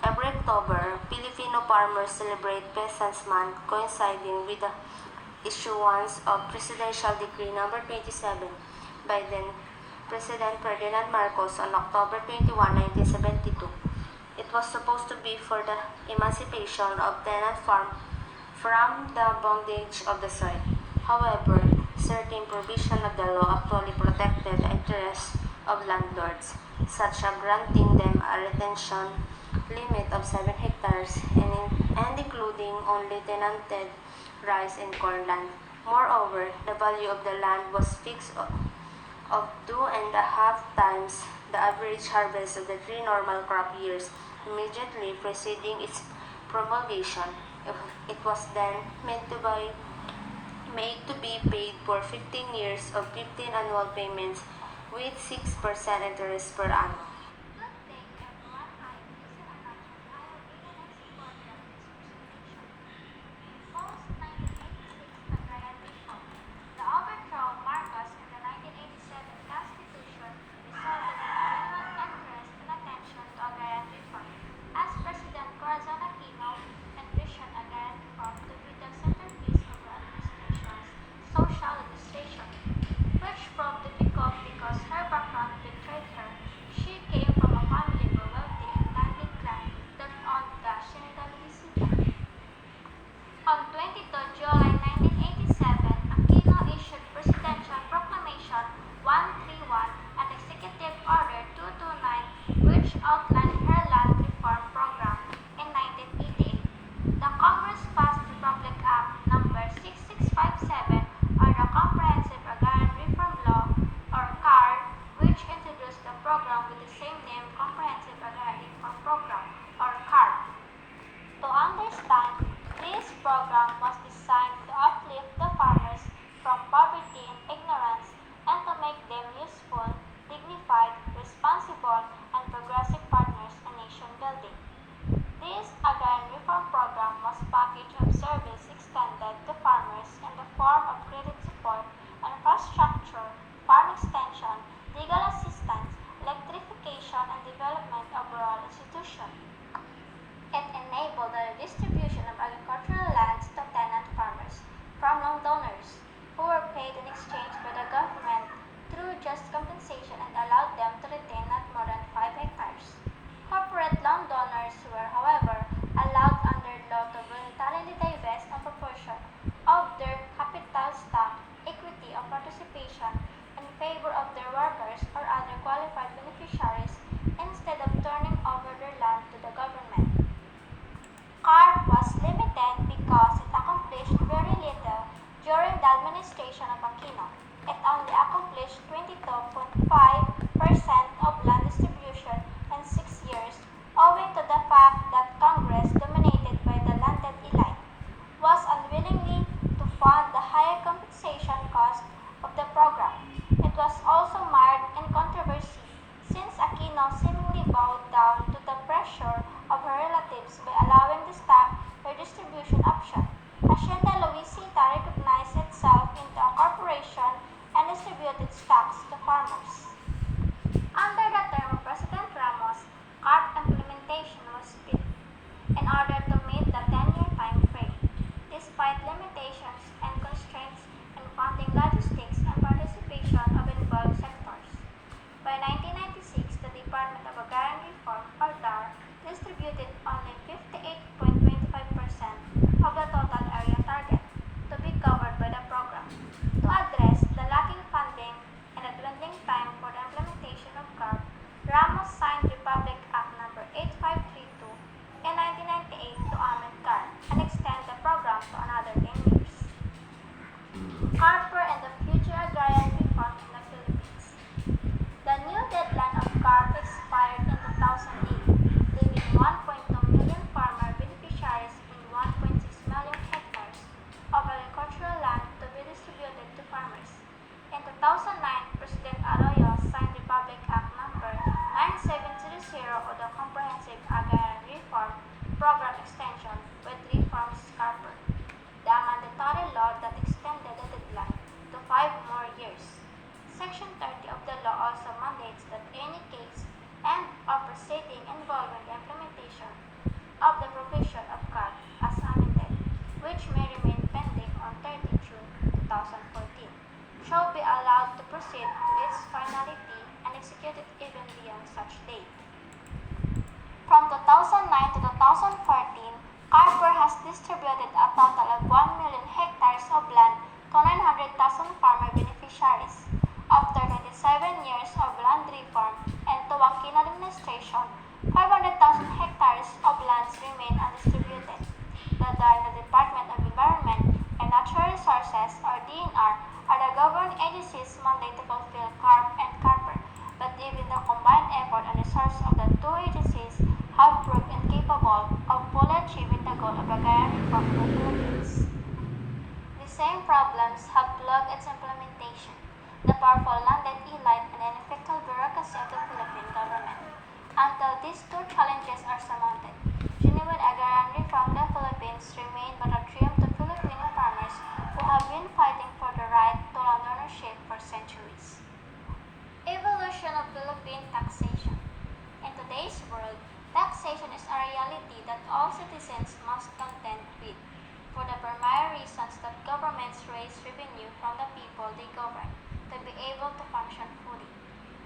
Every October, Filipino farmers celebrate Peasants' Month, coinciding with the issuance of Presidential Decree Number 27 by then President Ferdinand Marcos on October 21, 1972. It was supposed to be for the emancipation of tenant farm from the bondage of the soil. However, certain provision of the law actually protected the interests of landlords, such as granting them a retention limit of 7 hectares and including only tenanted rice and corn land. Moreover, the value of the land was fixed of 2.5 times the average harvest of the 3 normal crop years immediately preceding its promulgation. It was then made to be paid for 15 years of 15 annual payments with 6% interest per annum. Good day, everyone. I am Lisa Anand ignorance and to make them useful, dignified, responsible, and progressive partners in nation building. This agrarian reform program was package of service extended to farmers in the form of credit support, infrastructure, farm extension, legal assistance, electrification, and development of rural institutions. It enabled the redistribution of agricultural lands to tenant farmers from landowners who were paid in exchange by the government through just compensation and allowed them to retain not more than 5 hectares. Corporate landowners were, however, allowed under law to voluntarily divest a proportion of their capital stock, equity, or participation in favor of their workers or other qualified beneficiaries instead of turning over their land to the government. CARP was limited because it accomplished very little during the administration of Aquino. It only accomplished 22.5% of land distribution in 6 years, owing to the fact that Congress, dominated by the landed elite, was unwillingly to fund the higher compensation cost of the program. It was also mired in controversy since Aquino seemingly bowed down to the pressure of her relatives by allowing the stock redistribution option. Hacienda Luisita recognized itself into a corporation and distributed stocks to farmers. Under the term of President Ramos, CARP implementation was speedy in order to meet the 10-year time frame, despite limitations and constraints in funding logistics and participation of involved sectors. By 1996, the Department of Agrarian Reform, or DAR, distributed only 58.25% of the total area target to be covered by the program. To address the lacking funding and the dwindling time for the implementation of CARP, Ramos signed Republic Act No. 8532 in 1998 to amend CARP and extend the program to another 10 years. CARPer and the future agrarian reform in the Philippines. The new deadline of CARP expired in 2008, leaving 1.2 million farmer beneficiaries in 1.6 million hectares of agricultural land to be distributed to farmers. In 2009, President Arroyo signed Republic Act No. 9700 or the Comprehensive Agrarian Reform Program Extension with reforms CARPer, the mandatory law that extended the deadline to 5 more years. Section 30 of the law also mandates that any case and or proceeding involving the implementation of the provision of CARP as amended, which may remain pending on 30 June 2014, shall be allowed to proceed to its finality and executed even beyond such date. From 2009 to 2014, CARPer has distributed a total of 1 million hectares of land to 900,000 farmer beneficiaries. After 27 years of land reform and to Aquino administration, 500,000 hectares of lands remain undistributed. The DAR and the Department of Environment and Natural Resources, or DNR, are the governing agencies mandated to fulfill CARP and CARPer, but even the combined effort and resources of the two agencies have proved incapable of fully achieving the goal of agrarian reform in the Philippines. The same problems have plagued its implementation: the powerful landed elite and the ineffective bureaucracy of the Philippine government. Until these two challenges are surmounted, genuine agrarian reform in the Philippines remain but a dream to Filipino farmers who have been fighting for the right to land ownership for centuries. Evolution of Philippine taxation. In today's world, taxation is a reality that all citizens must contend with, for the primary reasons that governments raise revenue from the people they govern to be able to function fully.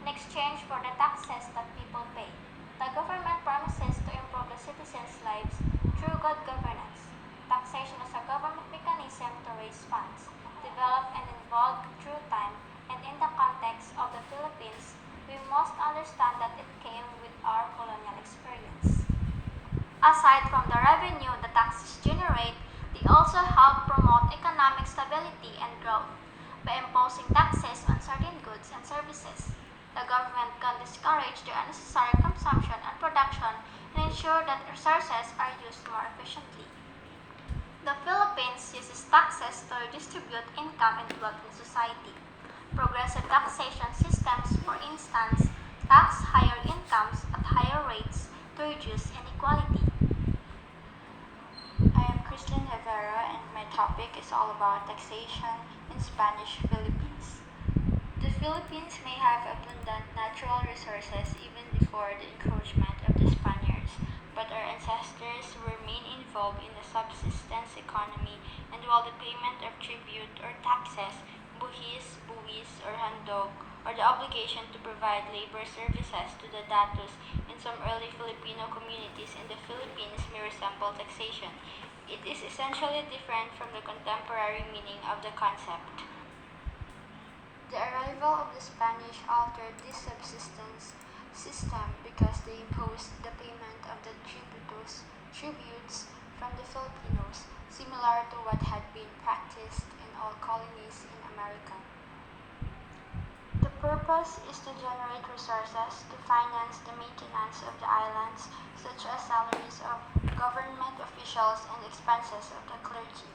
In exchange for the taxes that people pay, the government promises to improve the citizens' lives through good governance. Taxation is a government mechanism to raise funds, developed and evolved through time, and in the context of the Philippines, we must understand that it came with our colonial experience. Aside from the revenue the taxes generate, they also help promote economic stability and growth. By imposing taxes on certain goods and services, the government can discourage their unnecessary consumption and production and ensure that resources are used more efficiently. The Philippines uses taxes to redistribute income and wealth in society. Progressive taxation systems, for instance, tax higher incomes at higher rates to reduce inequality. I am Christian Rivera and my topic is all about taxation in Spanish Philippines. The Philippines may have abundant natural resources even before the encroachment of the Spaniards, but our ancestors were mainly involved in the subsistence economy, and while the payment of tribute or taxes, buwis, or handog, or the obligation to provide labor services to the datos in some early Filipino communities in the Philippines may resemble taxation, it is essentially different from the contemporary meaning of the concept. The arrival of the Spanish altered this subsistence system because they imposed the payment of the tributes from the Filipinos, similar to what had been practiced in all colonies in America. The purpose is to generate resources to finance the maintenance of the islands, such as salaries of government officials and expenses of the clergy.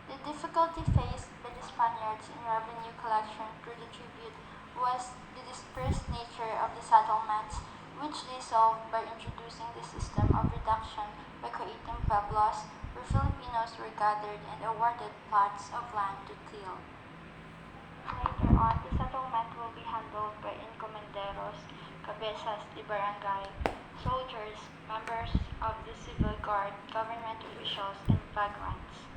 The difficulty faced by the Spaniards in revenue collection through the tribute was the dispersed nature of the settlements, which they solved by introducing the system of reduction by creating pueblos, where Filipinos were gathered and awarded plots of land to till. Later on, the settlement will be handled by encomenderos, cabezas de barangay, soldiers, members of the civil guard, government officials, and vagrants.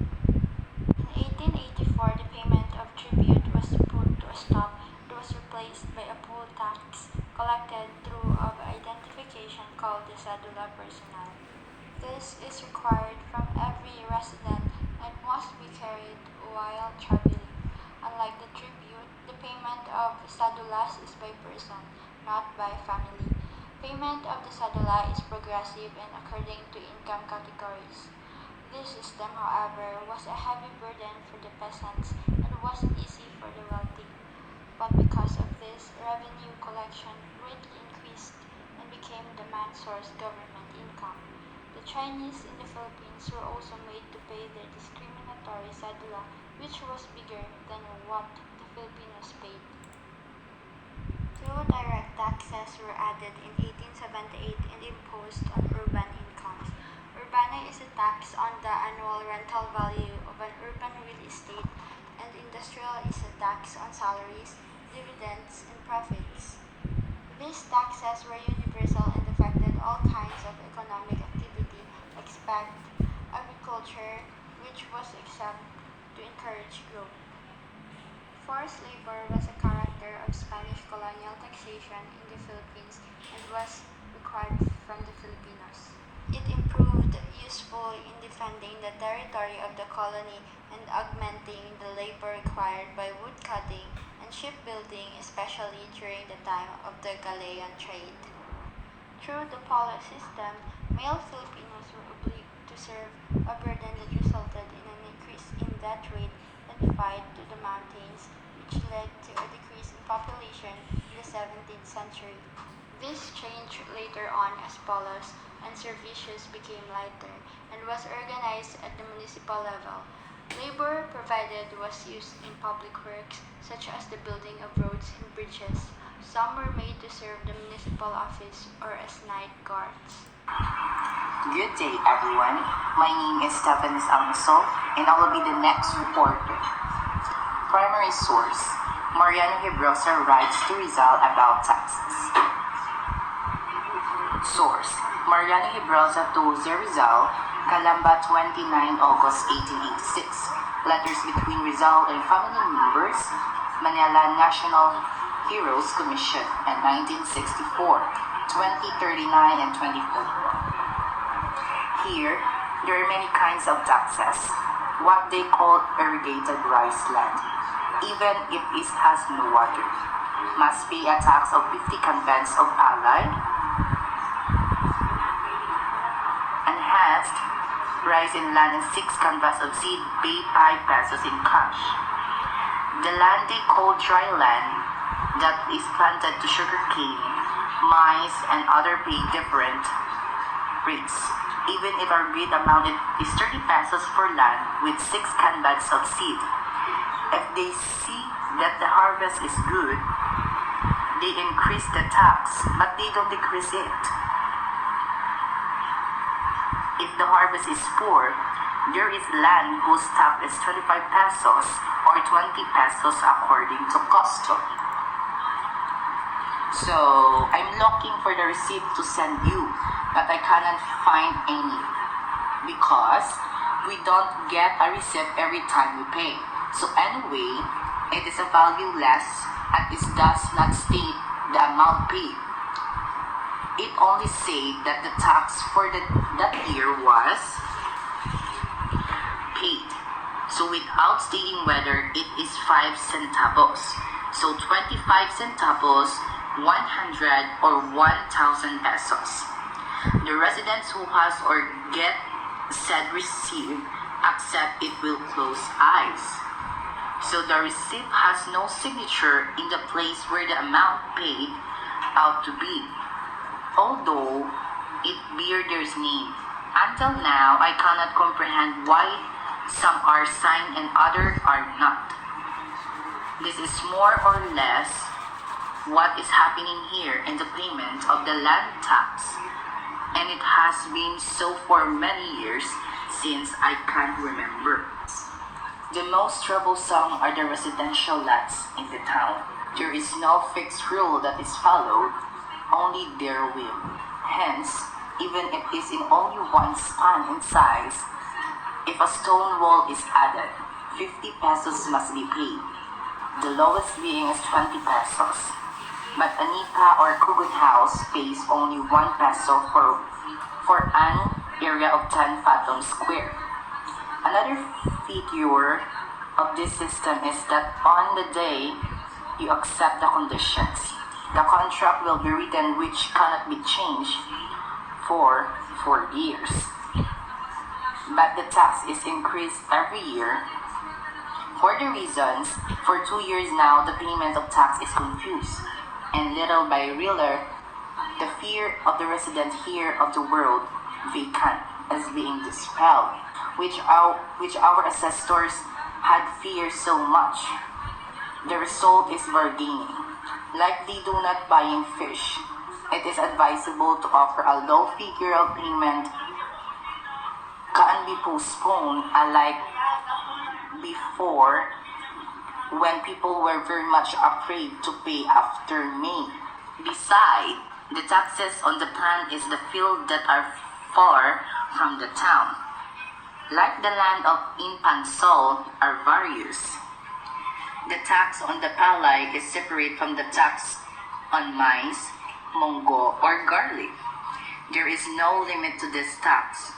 In 1884, the payment of tribute was put to a stop. It was replaced by a poll tax collected through of identification called the cedula personal. This is required from every resident and must be carried while traveling. Unlike the tribute, the payment of cedulas is by person, not by family. Payment of the cedula is progressive and according to income categories. This system, however, was a heavy burden for the peasants and wasn't easy for the wealthy. But because of this, revenue collection greatly increased and became the main source government income. The Chinese in the Philippines were also made to pay their discriminatory cedula, which was bigger than what the Filipinos paid. Two direct taxes were added in 1878 and imposed on urban incomes. Urbana is a tax on the annual rental value of an urban real estate, and industrial is a tax on salaries, dividends, and profits. These taxes were universal and affected all kinds of economic activity except agriculture, which was exempt to encourage growth. Forced labor was a character of Spanish colonial taxation in the Philippines and was required from the Filipinos. It proved useful in defending the territory of the colony and augmenting the labor required by woodcutting and shipbuilding, especially during the time of the galleon trade. Through the polo system, male Filipinos were obliged to serve, a burden that resulted in an increase in death rate and flight to the mountains, which led to a decrease in population in the 17th century. This changed later on as polos and servicios became lighter and was organized at the municipal level. Labor provided was used in public works such as the building of roads and bridges. Some were made to serve the municipal office or as night guards. Good day, everyone. My name is Stephanie Almasol, and I will be the next reporter. Primary source: Mariano Hebrosa writes to Rizal about taxes. Source: Mariano Hebrosa to Rizal, Calamba, 29 August 1886. Letters between Rizal and family members, Manila National Heroes Commission, and 1964, 2039 and 2040. Here, there are many kinds of taxes. What they call irrigated rice land, even if it has no water, must pay a tax of 50 canvas of allied, enhanced rice in land and 6 canvas of seed pay 5 pesos in cash. The land they call dry land that is planted to sugarcane, maize, and other pay different rates. even if our bid amount is 30 pesos for land with 6 bags of seed. If they see that the harvest is good, they increase the tax, but they don't decrease it. If the harvest is poor, there is land whose tax is 25 pesos or 20 pesos according to custom. So, I'm looking for the receipt to send you, but I cannot find any because we don't get a receipt every time we pay. So anyway, it is a value less and it does not state the amount paid. It only said that the tax for that year was paid. So without stating whether it is 5 centavos. So 25 centavos, 100 or 1,000 pesos. The residents who has or get said receipt accept it will close eyes. So the receipt has no signature in the place where the amount paid out to be, although it bear their name. Until now, I cannot comprehend why some are signed and others are not. This is more or less what is happening here in the payment of the land tax, and it has been so for many years since I can remember. The most troublesome are the residential lots in the town. There is no fixed rule that is followed, only their will. Hence, even if it is in only one span in size, if a stone wall is added, 50 pesos must be paid. The lowest being is 20 pesos. But a nipa or kugon house pays only 1 peso for an area of 10 fathoms square. Another feature of this system is that on the day you accept the conditions, the contract will be written which cannot be changed for 4 years. But the tax is increased every year. For the reasons, for 2 years now the payment of tax is confused, and little by little, the fear of the resident here of the world vacant is being dispelled, which our ancestors had feared so much. The result is bargaining. Like they do not buying fish, it is advisable to offer a low figure of payment can be postponed, unlike before when people were very much afraid to pay after May. Besides, the taxes on the plant is the field that are far from the town. Like the land of Inpansol are various. The tax on the palay is separate from the tax on maize, mongo, or garlic. There is no limit to this tax,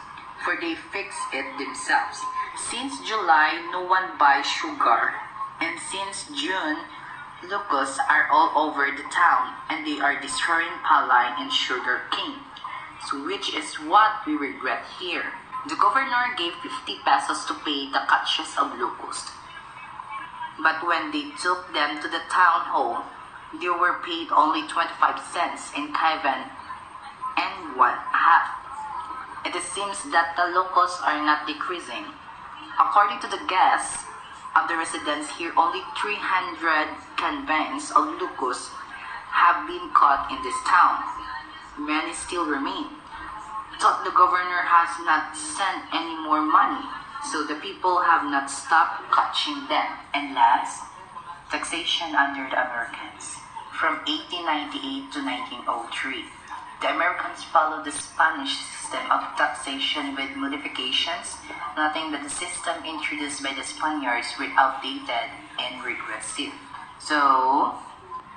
for they fix it themselves. Since July, no one buys sugar, and since June, locusts are all over the town, and they are destroying palay and sugar cane, so which is what we regret here. The governor gave 50 pesos to pay the catches of locust. But when they took them to the town hall, they were paid only 25 cents in Kaivan and 1/2. It seems that the locusts are not decreasing. According to the guests of the residents here, only 300 canvans of locusts have been caught in this town. Many still remain. Thought the governor has not sent any more money, so the people have not stopped catching them. And last, taxation under the Americans. From 1898 to 1903, the Americans followed the Spanish system of taxation with modifications, noting that the system introduced by the Spaniards were outdated and regressive. So,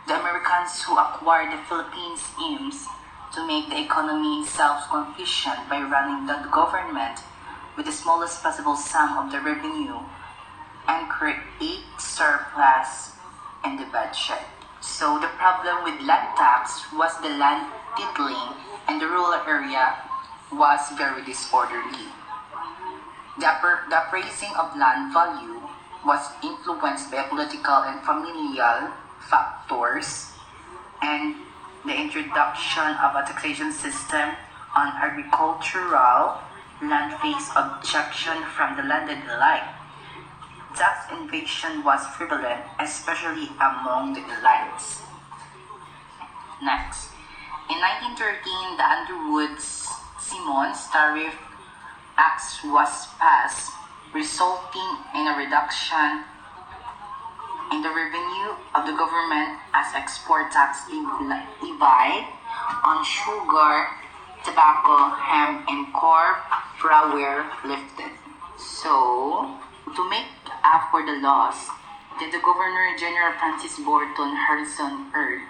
the Americans who acquired the Philippines aims to make the economy self-sufficient by running the government with the smallest possible sum of the revenue and create surplus in the budget. So the problem with land tax was the land titling, and the rural area was very disorderly. The appraising of land value was influenced by political and familial factors, and the introduction of a taxation system on agricultural land faced objection from the landed elite. Tax evasion was prevalent, especially among the elites. Next, in 1913, the Underwood-Simmons Tariff Act was passed, resulting in a reduction in the revenue of the government as export tax levied on sugar, tobacco, hemp, and corn were lifted. So, to make up for the loss, the Governor General Francis Borton Harrison urged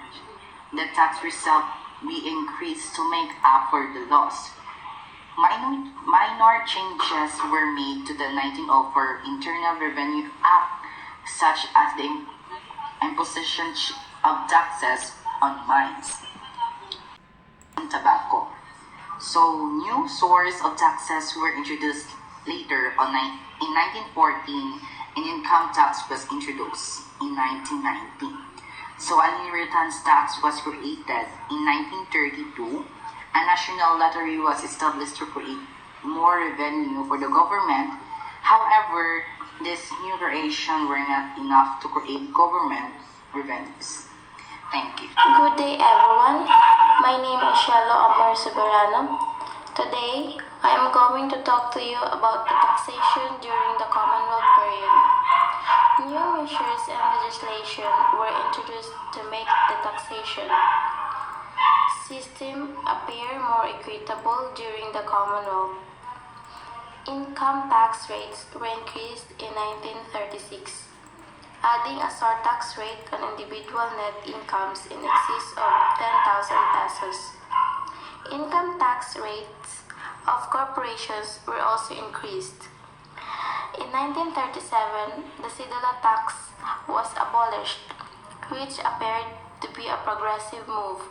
the tax result be increased to make up for the loss. Minor changes were made to the 1904 Internal Revenue Act, such as the imposition of taxes on mines and tobacco. So, new sources of taxes were introduced later in 1914, and income tax was introduced in 1919. So, an inheritance tax was created in 1932. A national lottery was established to create more revenue for the government. However, these new creations were not enough to create government revenues. Thank you. Good day, everyone. My name is Shelo Amor Soberano. Today, I am going to talk to you about the taxation during the Commonwealth period. New measures and legislation were introduced to make the taxation system appear more equitable during the Commonwealth. Income tax rates were increased in 1936, adding a surtax rate on individual net incomes in excess of 10,000 pesos. Income tax rates of corporations were also increased. In 1937, the cedula tax was abolished, which appeared to be a progressive move.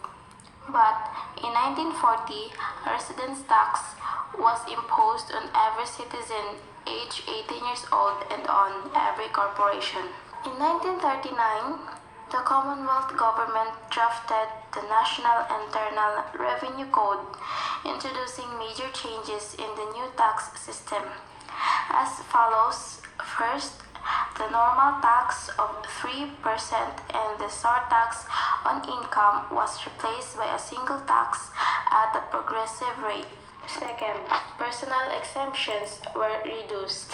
But in 1940, a residence tax was imposed on every citizen aged 18 years old and on every corporation. In 1939, the Commonwealth government drafted the National Internal Revenue Code, introducing major changes in the new tax system as follows. First, the normal tax of 3% and the surtax on income was replaced by a single tax at a progressive rate. Second, personal exemptions were reduced.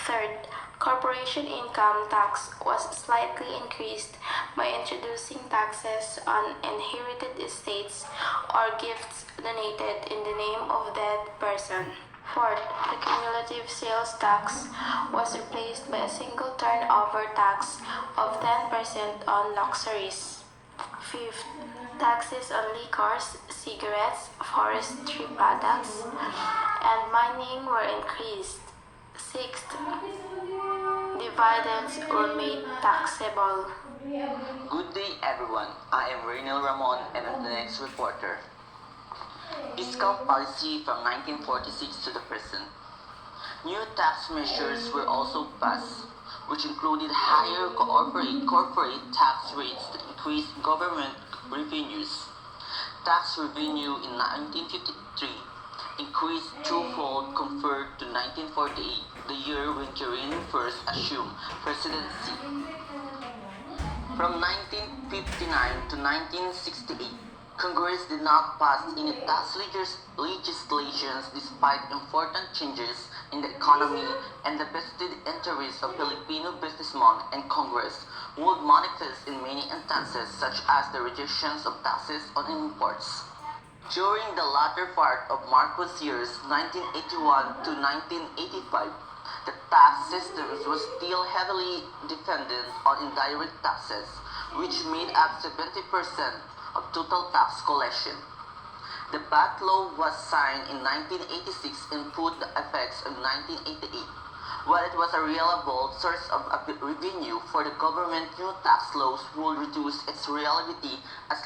Third, corporation income tax was slightly increased by introducing taxes on inherited estates or gifts donated in the name of dead person. Fourth, the cumulative sales tax was replaced by a single turnover tax of 10% on luxuries. Fifth, taxes on liquors, cigarettes, forestry products, and mining were increased. Sixth, dividends were made taxable. Good day, everyone. I am Renel Ramon and I'm the next reporter. Fiscal policy from 1946 to the present. New tax measures were also passed, which included higher corporate tax rates that increased government revenues. Tax revenue in 1953 increased twofold compared to 1948, the year when Quirino first assumed presidency. From 1959 to 1968, Congress did not pass any tax legislations despite important changes in the economy, and the vested interests of Filipino businessmen and Congress would manifest in many instances, such as the rejections of taxes on imports. During the latter part of Marcos years 1981 to 1985, the tax systems were still heavily dependent on indirect taxes, which made up 70% of total tax collection. The VAT law was signed in 1986 and put the effects in 1988. While it was a reliable source of revenue for the government, new tax laws would reduce its reliability as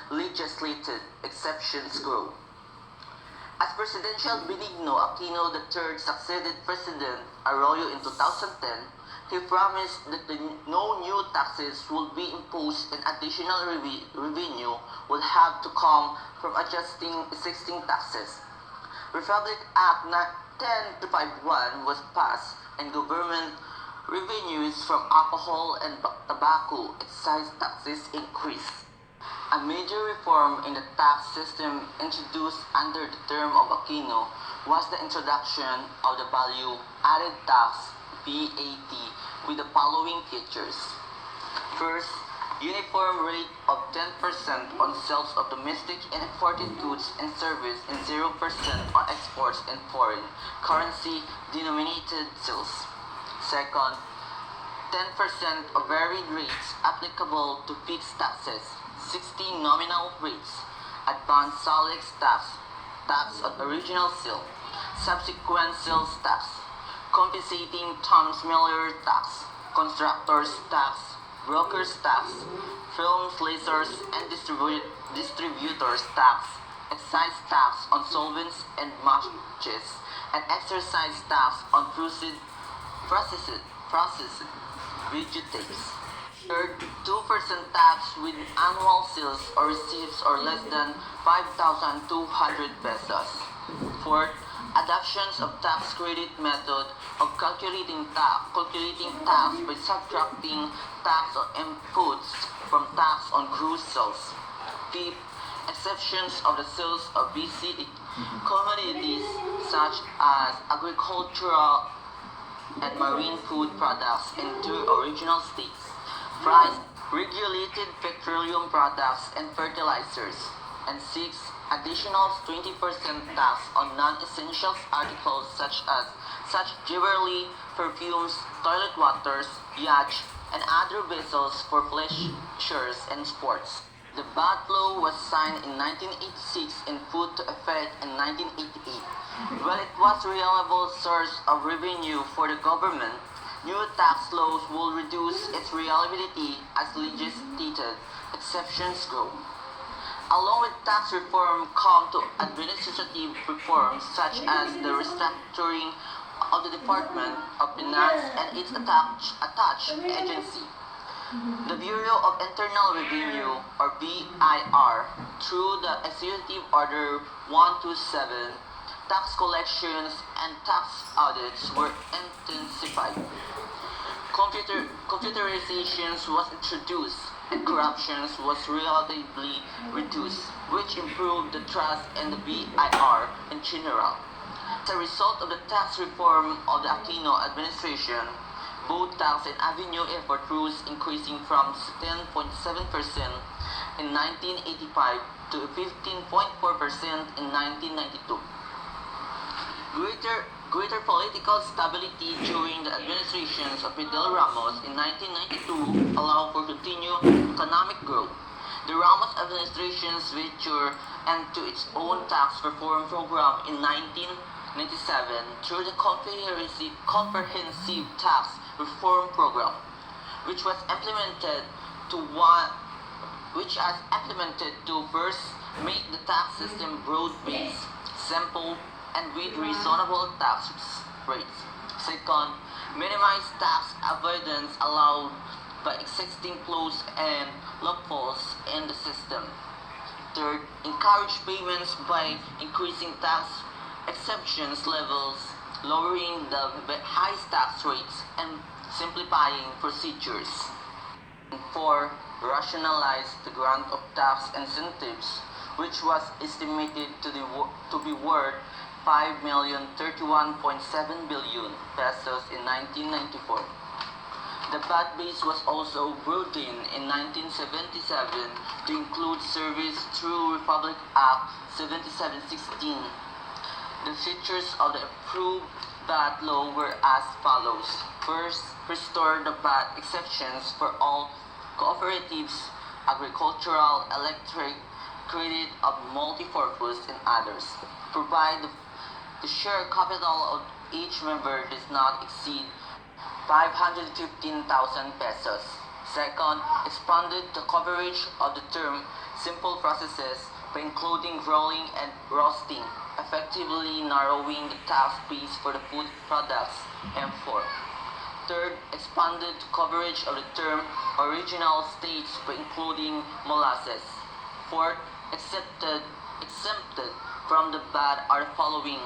legislated exceptions grow. As Presidential Benigno Aquino III succeeded President Arroyo in 2010, he promised that no new taxes will be imposed and additional revenue will have to come from adjusting existing taxes. Republic Act 10251 was passed and government revenues from alcohol and tobacco excise taxes increased. A major reform in the tax system introduced under the term of Aquino was the introduction of the Value Added Tax (VAT) with the following features. First, uniform rate of 10% on sales of domestic and imported goods and service and 0% on exports and foreign currency denominated sales. Second, 10% of varied rates applicable to fixed taxes, 60 nominal rates, advanced sales tax, tax on original sale, subsequent sales tax, compensating Thomas Miller tax, constructors tax, brokers tax, films, lasers, and distributors tax, excise tax on solvents and matches, and exercise tax on processed vegetables. Third, 2% tax with annual sales or receipts or less than 5,200 pesos. Fourth, adoptions of tax credit method of calculating tax by subtracting tax on inputs from tax on gross sales. Fifth, exceptions of the sales of basic commodities such as agricultural and marine food products into original states. Price regulated petroleum products and fertilizers. And six, additional 20% tax on non-essential articles such jewelry, perfumes, toilet waters, yachts, and other vessels for pleasures and sports. The VAT law was signed in 1986 and put to effect in 1988. While it was a reliable source of revenue for the government, new tax laws will reduce its reliability as legislated exceptions grow. Along with tax reform come to administrative reforms such as the restructuring of the Department of Finance and its attached agency. The Bureau of Internal Revenue, or BIR, through the Executive Order 127, tax collections and tax audits were intensified. Computerization was introduced and corruption was relatively reduced, which improved the trust in the BIR in general. As a result of the tax reform of the Aquino administration, both tax and avenue effort rose increasing from 10.7% in 1985 to 15.4% in 1992. Greater political stability during the administrations of Fidel Ramos in 1992 allowed for continued economic growth. The Ramos administration's venture into its own tax reform program in 1997 through the Comprehensive Tax Reform Program, which was implemented to first make the tax system broad-based, simple, and with reasonable tax rates. Second, minimize tax avoidance allowed by existing flaws and loopholes in the system. Third, encourage payments by increasing tax exemptions levels, lowering the highest tax rates, and simplifying procedures. And four, rationalize the grant of tax incentives, which was estimated to be worth 5,031.7 billion pesos in 1994. The VAT base was also broadened in 1977 to include service through Republic Act 7716. The features of the approved VAT law were as follows. First, restore the VAT exceptions for all cooperatives, agricultural, electric, credit of multi-purpose, and others. Provide the share capital of each member does not exceed 515,000 pesos. Second, expanded the coverage of the term simple processes by including rolling and roasting, effectively narrowing the tax base for the food products. And fourth, Third, expanded coverage of the term original states by including molasses. Fourth, exempted from the ban are the following: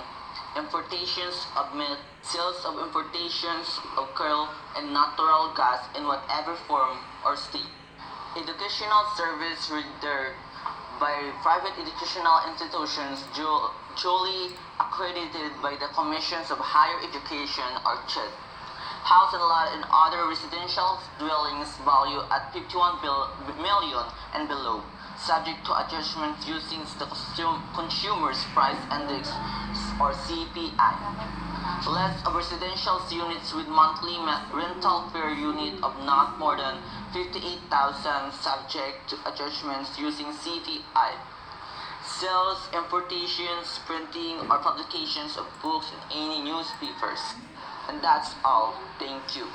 importations of meat, sales of importations of coal and natural gas in whatever form or state. Educational service rendered by private educational institutions duly accredited by the Commissions of Higher Education or CHED. House and lot and other residential dwellings valued at 51 million and below, subject to adjustments using the Consumer's Price Index or CPI. Less of residential units with monthly rental per unit of not more than 58,000, subject to adjustments using CPI. Sales, importations, printing, or publications of books in any newspapers. And that's all. Thank you.